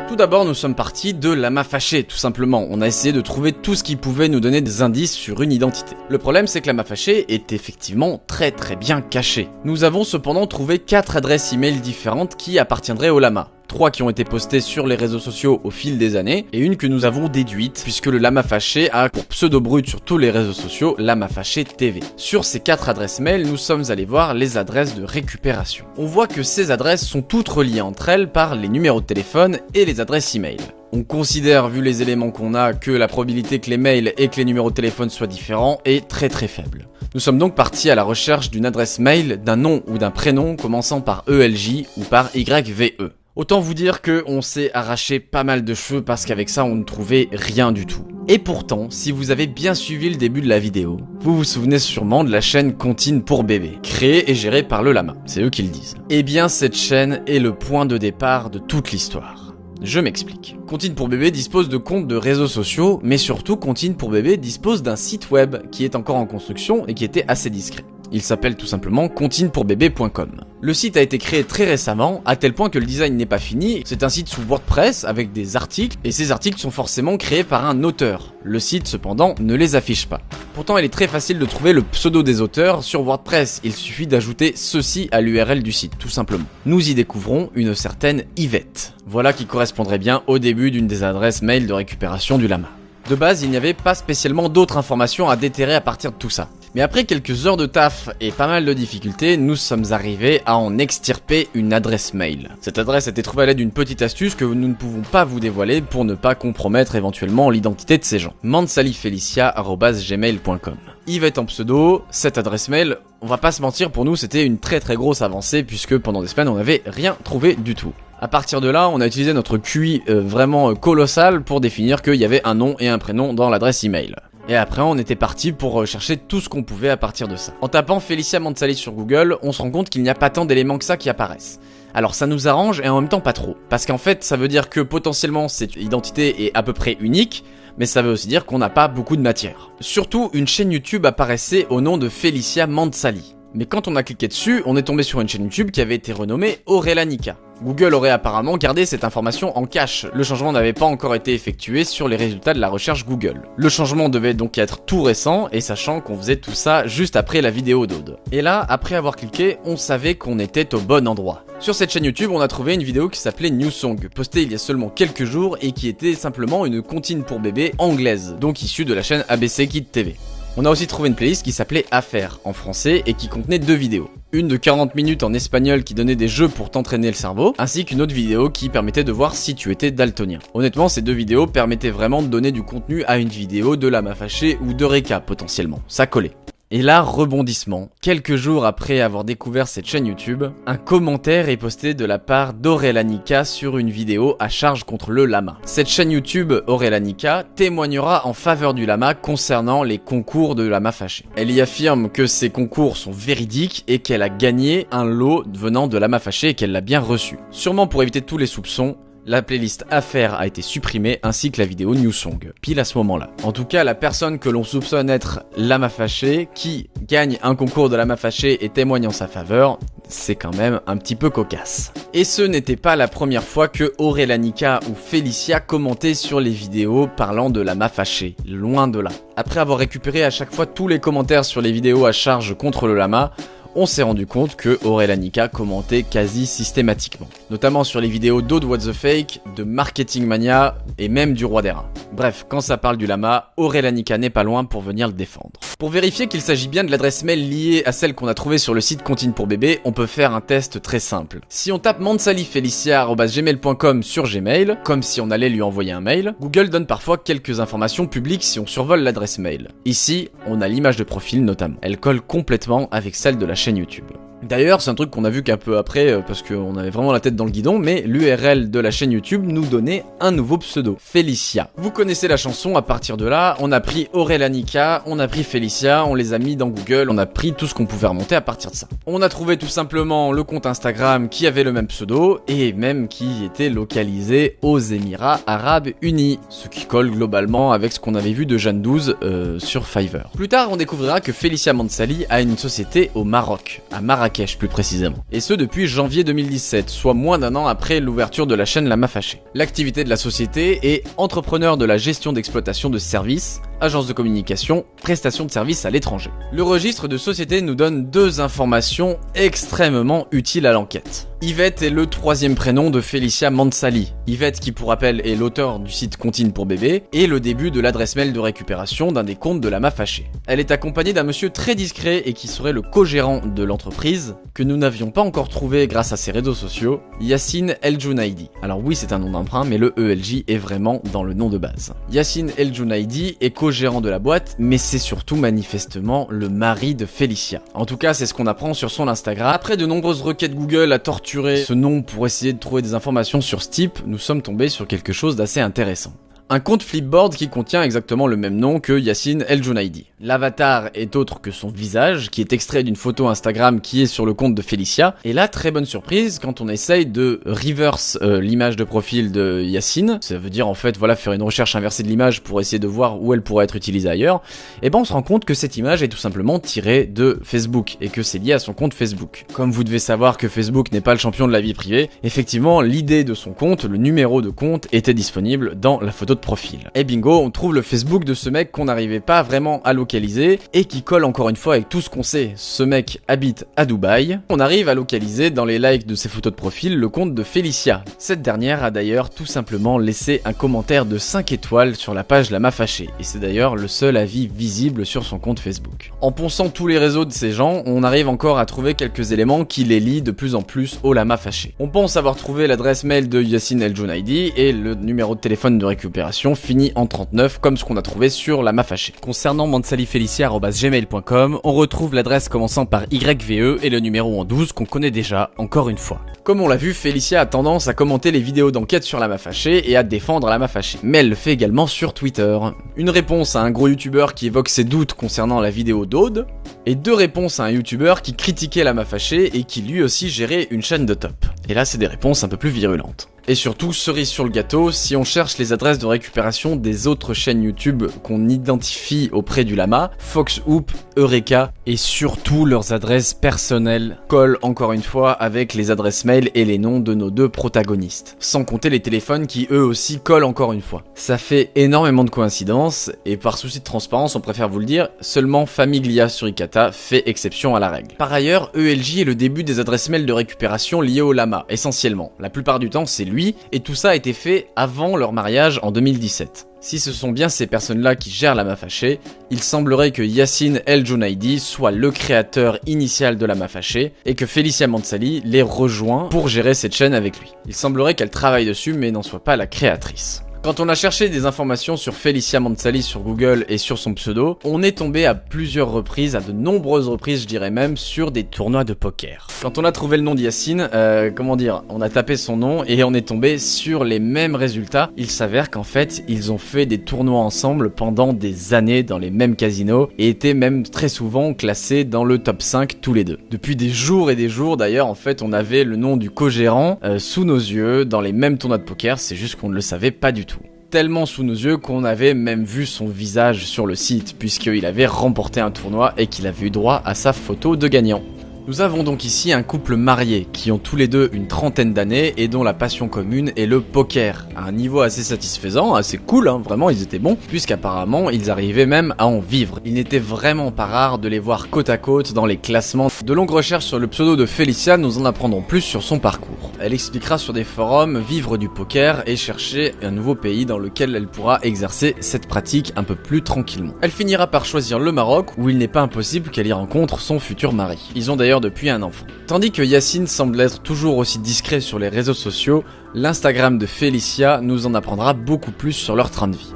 Tout d'abord, nous sommes partis de Lama Fâché, tout simplement. On a essayé de trouver tout ce qui pouvait nous donner des indices sur une identité. Le problème, c'est que Lama Fâché est effectivement très bien caché. Nous avons cependant trouvé 4 adresses email différentes qui appartiendraient au Lama. 3 qui ont été postées sur les réseaux sociaux au fil des années, et une que nous avons déduite, puisque le Lama Fâché a pour pseudo brut sur tous les réseaux sociaux Lama Fâché TV. Sur ces 4 adresses mail, nous sommes allés voir les adresses de récupération. On voit que ces adresses sont toutes reliées entre elles par les numéros de téléphone et les adresses email. On considère, vu les éléments qu'on a, que la probabilité que les mails et que les numéros de téléphone soient différents est très faible. Nous sommes donc partis à la recherche d'une adresse mail, d'un nom ou d'un prénom commençant par ELJ ou par YVE. Autant vous dire que on s'est arraché pas mal de cheveux parce qu'avec ça on ne trouvait rien du tout. Et pourtant, si vous avez bien suivi le début de la vidéo, vous vous souvenez sûrement de la chaîne Comptine pour bébé, créée et gérée par le Lama, c'est eux qui le disent. Eh bien cette chaîne est le point de départ de toute l'histoire. Je m'explique. Comptine pour bébé dispose de comptes de réseaux sociaux, mais surtout Comptine pour bébé dispose d'un site web qui est encore en construction et qui était assez discret. Il s'appelle tout simplement comptinepourbébé.com. Le site a été créé très récemment, à tel point que le design n'est pas fini. C'est un site sous WordPress avec des articles, et ces articles sont forcément créés par un auteur. Le site cependant ne les affiche pas. Pourtant il est très facile de trouver le pseudo des auteurs sur WordPress, il suffit d'ajouter ceci à l'URL du site, tout simplement. Nous y découvrons une certaine Yvette. Voilà qui correspondrait bien au début d'une des adresses mail de récupération du Lama. De base, il n'y avait pas spécialement d'autres informations à déterrer à partir de tout ça. Mais après quelques heures de taf et pas mal de difficultés, nous sommes arrivés à en extirper une adresse mail. Cette adresse a été trouvée à l'aide d'une petite astuce que nous ne pouvons pas vous dévoiler pour ne pas compromettre éventuellement l'identité de ces gens. mansalifelicia@gmail.com. Yvette en pseudo, cette adresse mail, on va pas se mentir, pour nous c'était une très grosse avancée puisque pendant des semaines on n'avait rien trouvé du tout. À partir de là, on a utilisé notre QI vraiment colossal pour définir qu'il y avait un nom et un prénom dans l'adresse email. Et après, on était parti pour chercher tout ce qu'on pouvait à partir de ça. En tapant Felicia Mansali sur Google, on se rend compte qu'il n'y a pas tant d'éléments que ça qui apparaissent. Alors ça nous arrange et en même temps pas trop. Parce qu'en fait, ça veut dire que potentiellement cette identité est à peu près unique, mais ça veut aussi dire qu'on n'a pas beaucoup de matière. Surtout, une chaîne YouTube apparaissait au nom de Felicia Mansali. Mais quand on a cliqué dessus, on est tombé sur une chaîne YouTube qui avait été renommée Aurelanica. Google aurait apparemment gardé cette information en cache. Le changement n'avait pas encore été effectué sur les résultats de la recherche Google. Le changement devait donc être tout récent, et sachant qu'on faisait tout ça juste après la vidéo d'Aude. Et là, après avoir cliqué, on savait qu'on était au bon endroit. Sur cette chaîne YouTube, on a trouvé une vidéo qui s'appelait New Song, postée il y a seulement quelques jours et qui était simplement une comptine pour bébé anglaise, donc issue de la chaîne ABC Kids TV. On a aussi trouvé une playlist qui s'appelait Affaires en français et qui contenait 2 vidéos. Une de 40 minutes en espagnol qui donnait des jeux pour t'entraîner le cerveau, ainsi qu'une autre vidéo qui permettait de voir si tu étais daltonien. Honnêtement, ces 2 vidéos permettaient vraiment de donner du contenu à une vidéo de Lama Fâché ou d'Eureka potentiellement. Ça collait. Et là, rebondissement. Quelques jours après avoir découvert cette chaîne YouTube, un commentaire est posté de la part d'Aurelanica sur une vidéo à charge contre le lama. Cette chaîne YouTube, Aurelanica, témoignera en faveur du lama concernant les concours de Lama Fâché. Elle y affirme que ces concours sont véridiques et qu'elle a gagné un lot venant de Lama Fâché et qu'elle l'a bien reçu. Sûrement pour éviter tous les soupçons, la playlist Affaires a été supprimée ainsi que la vidéo New Song, pile à ce moment-là. En tout cas, la personne que l'on soupçonne être Lama Fâché, qui gagne un concours de Lama Fâché et témoigne en sa faveur, c'est quand même un petit peu cocasse. Et ce n'était pas la première fois que Aurelanica ou Felicia commentaient sur les vidéos parlant de Lama Fâché, loin de là. Après avoir récupéré à chaque fois tous les commentaires sur les vidéos à charge contre le lama, on s'est rendu compte que Aurelanica commentait quasi systématiquement. Notamment sur les vidéos d'Aude What the Fake, de Marketing Mania et même du Roi des Rats. Bref, quand ça parle du lama, Aurelanica n'est pas loin pour venir le défendre. Pour vérifier qu'il s'agit bien de l'adresse mail liée à celle qu'on a trouvée sur le site Comptine pour bébé, on peut faire un test très simple. Si on tape mansalifelicia@gmail.com sur Gmail, comme si on allait lui envoyer un mail, Google donne parfois quelques informations publiques si on survole l'adresse mail. Ici, on a l'image de profil notamment. Elle colle complètement avec celle de la chaîne YouTube. D'ailleurs, c'est un truc qu'on a vu qu'un peu après, parce qu'on avait vraiment la tête dans le guidon, mais l'URL de la chaîne YouTube nous donnait un nouveau pseudo, Felicia. Vous connaissez la chanson, à partir de là, on a pris Aurelanica, on a pris Felicia, on les a mis dans Google, on a pris tout ce qu'on pouvait remonter à partir de ça. On a trouvé tout simplement le compte Instagram qui avait le même pseudo, et même qui était localisé aux Émirats Arabes Unis, ce qui colle globalement avec ce qu'on avait vu de Jeanne 12 sur Fiverr. Plus tard, on découvrira que Felicia Mansali a une société au Maroc, à Marrakech plus précisément. Et ce depuis janvier 2017, soit moins d'un an après l'ouverture de la chaîne Lama Fâché. L'activité de la société est entrepreneur de la gestion d'exploitation de services, agence de communication, prestation de services à l'étranger. Le registre de société nous donne 2 informations extrêmement utiles à l'enquête. Yvette est le 3e prénom de Felicia Mansali. Yvette, qui pour rappel est l'auteur du site Comptine pour bébé, et le début de l'adresse mail de récupération d'un des comptes de Lama Fâché. Elle est accompagnée d'un monsieur très discret et qui serait le co-gérant de l'entreprise, que nous n'avions pas encore trouvé grâce à ses réseaux sociaux, Yassine El Junaidi. Alors oui, c'est un nom d'emprunt, mais le ELJ est vraiment dans le nom de base. Yassine El Junaidi est co-gérant de la boîte, mais c'est surtout manifestement le mari de Felicia. En tout cas, c'est ce qu'on apprend sur son Instagram. Après de nombreuses requêtes Google à torturer ce nom pour essayer de trouver des informations sur ce type, nous sommes tombés sur quelque chose d'assez intéressant. Un compte Flipboard qui contient exactement le même nom que Yassine El Junaidi. L'avatar est autre que son visage, qui est extrait d'une photo Instagram qui est sur le compte de Felicia. Et là, très bonne surprise, quand on essaye de reverse l'image de profil de Yassine, ça veut dire en fait, voilà, faire une recherche inversée de l'image pour essayer de voir où elle pourrait être utilisée ailleurs, et ben on se rend compte que cette image est tout simplement tirée de Facebook, et que c'est lié à son compte Facebook. Comme vous devez savoir que Facebook n'est pas le champion de la vie privée, effectivement, l'idée de son compte, le numéro de compte, était disponible dans la photo de profil. Et bingo, on trouve le Facebook de ce mec qu'on n'arrivait pas vraiment à localiser et qui colle encore une fois avec tout ce qu'on sait. Ce mec habite à Dubaï. On arrive à localiser dans les likes de ses photos de profil le compte de Felicia. Cette dernière a d'ailleurs tout simplement laissé un commentaire de 5 étoiles sur la page Lama Fâché, et c'est d'ailleurs le seul avis visible sur son compte Facebook. En ponçant tous les réseaux de ces gens, on arrive encore à trouver quelques éléments qui les lient de plus en plus au Lama Fâché. On pense avoir trouvé l'adresse mail de Yassine El Junaidi et le numéro de téléphone de récupération fini en 39 comme ce qu'on a trouvé sur Lama Fâché. Concernant mansalifelicia@gmail.com, on retrouve l'adresse commençant par YVE et le numéro en 12 qu'on connaît déjà, encore une fois. Comme on l'a vu, Felicia a tendance à commenter les vidéos d'enquête sur Lama Fâché et à défendre Lama Fâché. Mais elle le fait également sur Twitter. Une réponse à un gros youtubeur qui évoque ses doutes concernant la vidéo d'Aude, et 2 réponses à un youtubeur qui critiquait Lama Fâché et qui lui aussi gérait une chaîne de top. Et là, c'est des réponses un peu plus virulentes. Et surtout, cerise sur le gâteau, si on cherche les adresses de récupération des autres chaînes YouTube qu'on identifie auprès du Lama, Foxhoop, Eureka et surtout leurs adresses personnelles collent encore une fois avec les adresses mail et les noms de nos deux protagonistes. Sans compter les téléphones qui eux aussi collent encore une fois. Ça fait énormément de coïncidences et par souci de transparence, on préfère vous le dire, seulement Famiglia Suricata fait exception à la règle. Par ailleurs, ELJ est le début des adresses mail de récupération liées au Lama, essentiellement. La plupart du temps, c'est lui, et tout ça a été fait avant leur mariage en 2017. Si ce sont bien ces personnes-là qui gèrent Lama Fâché, il semblerait que Yacine El Junaidi soit le créateur initial de Lama Fâché et que Félicia Mansali l'ait rejoint pour gérer cette chaîne avec lui. Il semblerait qu'elle travaille dessus mais n'en soit pas la créatrice. Quand on a cherché des informations sur Félicia Mansali sur Google et sur son pseudo, on est tombé à plusieurs reprises, à de nombreuses reprises je dirais même, sur des tournois de poker. Quand on a trouvé le nom d'Yacine, on a tapé son nom et on est tombé sur les mêmes résultats. Il s'avère qu'en fait, ils ont fait des tournois ensemble pendant des années dans les mêmes casinos et étaient même très souvent classés dans le top 5 tous les deux. Depuis des jours et des jours d'ailleurs, en fait, on avait le nom du co-gérant sous nos yeux dans les mêmes tournois de poker, c'est juste qu'on ne le savait pas du tout. Tellement sous nos yeux qu'on avait même vu son visage sur le site puisqu'il avait remporté un tournoi et qu'il avait eu droit à sa photo de gagnant. Nous avons donc ici un couple marié qui ont tous les deux une trentaine d'années et dont la passion commune est le poker, à un niveau assez satisfaisant, assez cool, vraiment ils étaient bons, puisqu'apparemment ils arrivaient même à en vivre. Il n'était vraiment pas rare de les voir côte à côte dans les classements. De longues recherches sur le pseudo de Félicia nous en apprendront plus sur son parcours. Elle expliquera sur des forums vivre du poker et chercher un nouveau pays dans lequel elle pourra exercer cette pratique un peu plus tranquillement. Elle finira par choisir le Maroc où il n'est pas impossible qu'elle y rencontre son futur mari. Ils ont d'ailleurs depuis un enfant. Tandis que Yacine semble être toujours aussi discret sur les réseaux sociaux, l'Instagram de Félicia nous en apprendra beaucoup plus sur leur train de vie.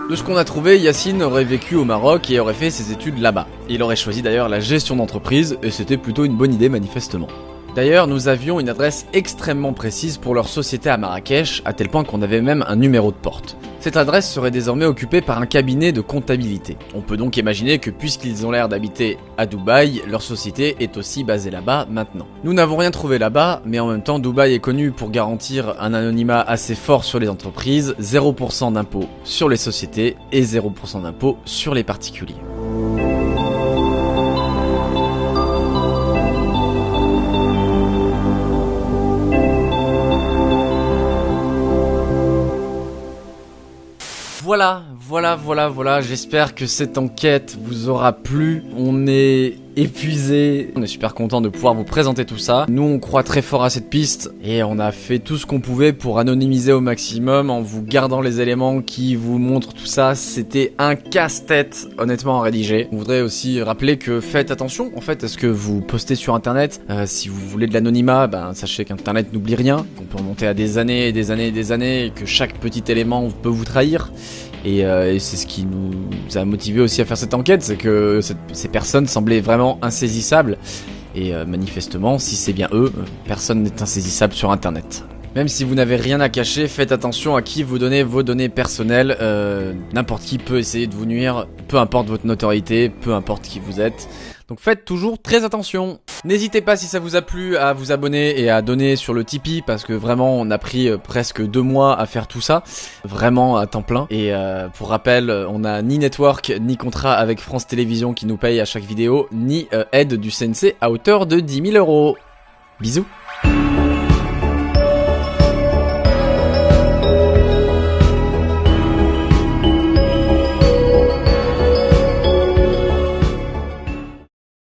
De ce qu'on a trouvé, Yacine aurait vécu au Maroc et aurait fait ses études là-bas. Il aurait choisi d'ailleurs la gestion d'entreprise et c'était plutôt une bonne idée manifestement. D'ailleurs, nous avions une adresse extrêmement précise pour leur société à Marrakech, à tel point qu'on avait même un numéro de porte. Cette adresse serait désormais occupée par un cabinet de comptabilité. On peut donc imaginer que puisqu'ils ont l'air d'habiter à Dubaï, leur société est aussi basée là-bas maintenant. Nous n'avons rien trouvé là-bas, mais en même temps, Dubaï est connu pour garantir un anonymat assez fort sur les entreprises, 0% d'impôt sur les sociétés et 0% d'impôt sur les particuliers. Voilà, j'espère que cette enquête vous aura plu. On est épuisé, on est super content de pouvoir vous présenter tout ça. Nous on croit très fort à cette piste et on a fait tout ce qu'on pouvait pour anonymiser au maximum en vous gardant les éléments qui vous montrent tout ça. C'était un casse-tête honnêtement à rédiger. On voudrait aussi rappeler que faites attention en fait à ce que vous postez sur internet. Si vous voulez de l'anonymat, sachez qu'internet n'oublie rien, qu'on peut remonter à des années et des années et des années et que chaque petit élément peut vous trahir. Et c'est ce qui nous a motivé aussi à faire cette enquête, c'est que ces personnes semblaient vraiment insaisissables. Et manifestement, si c'est bien eux, personne n'est insaisissable sur internet. Même si vous n'avez rien à cacher, faites attention à qui vous donnez vos données personnelles. N'importe qui peut essayer de vous nuire, peu importe votre notoriété, peu importe qui vous êtes. Donc faites toujours très attention. N'hésitez pas si ça vous a plu à vous abonner et à donner sur le Tipeee parce que vraiment on a pris presque 2 mois à faire tout ça. Vraiment à temps plein. Et pour rappel, on n'a ni network ni contrat avec France Télévisions qui nous paye à chaque vidéo, ni aide du CNC à hauteur de 10 000 €. Bisous.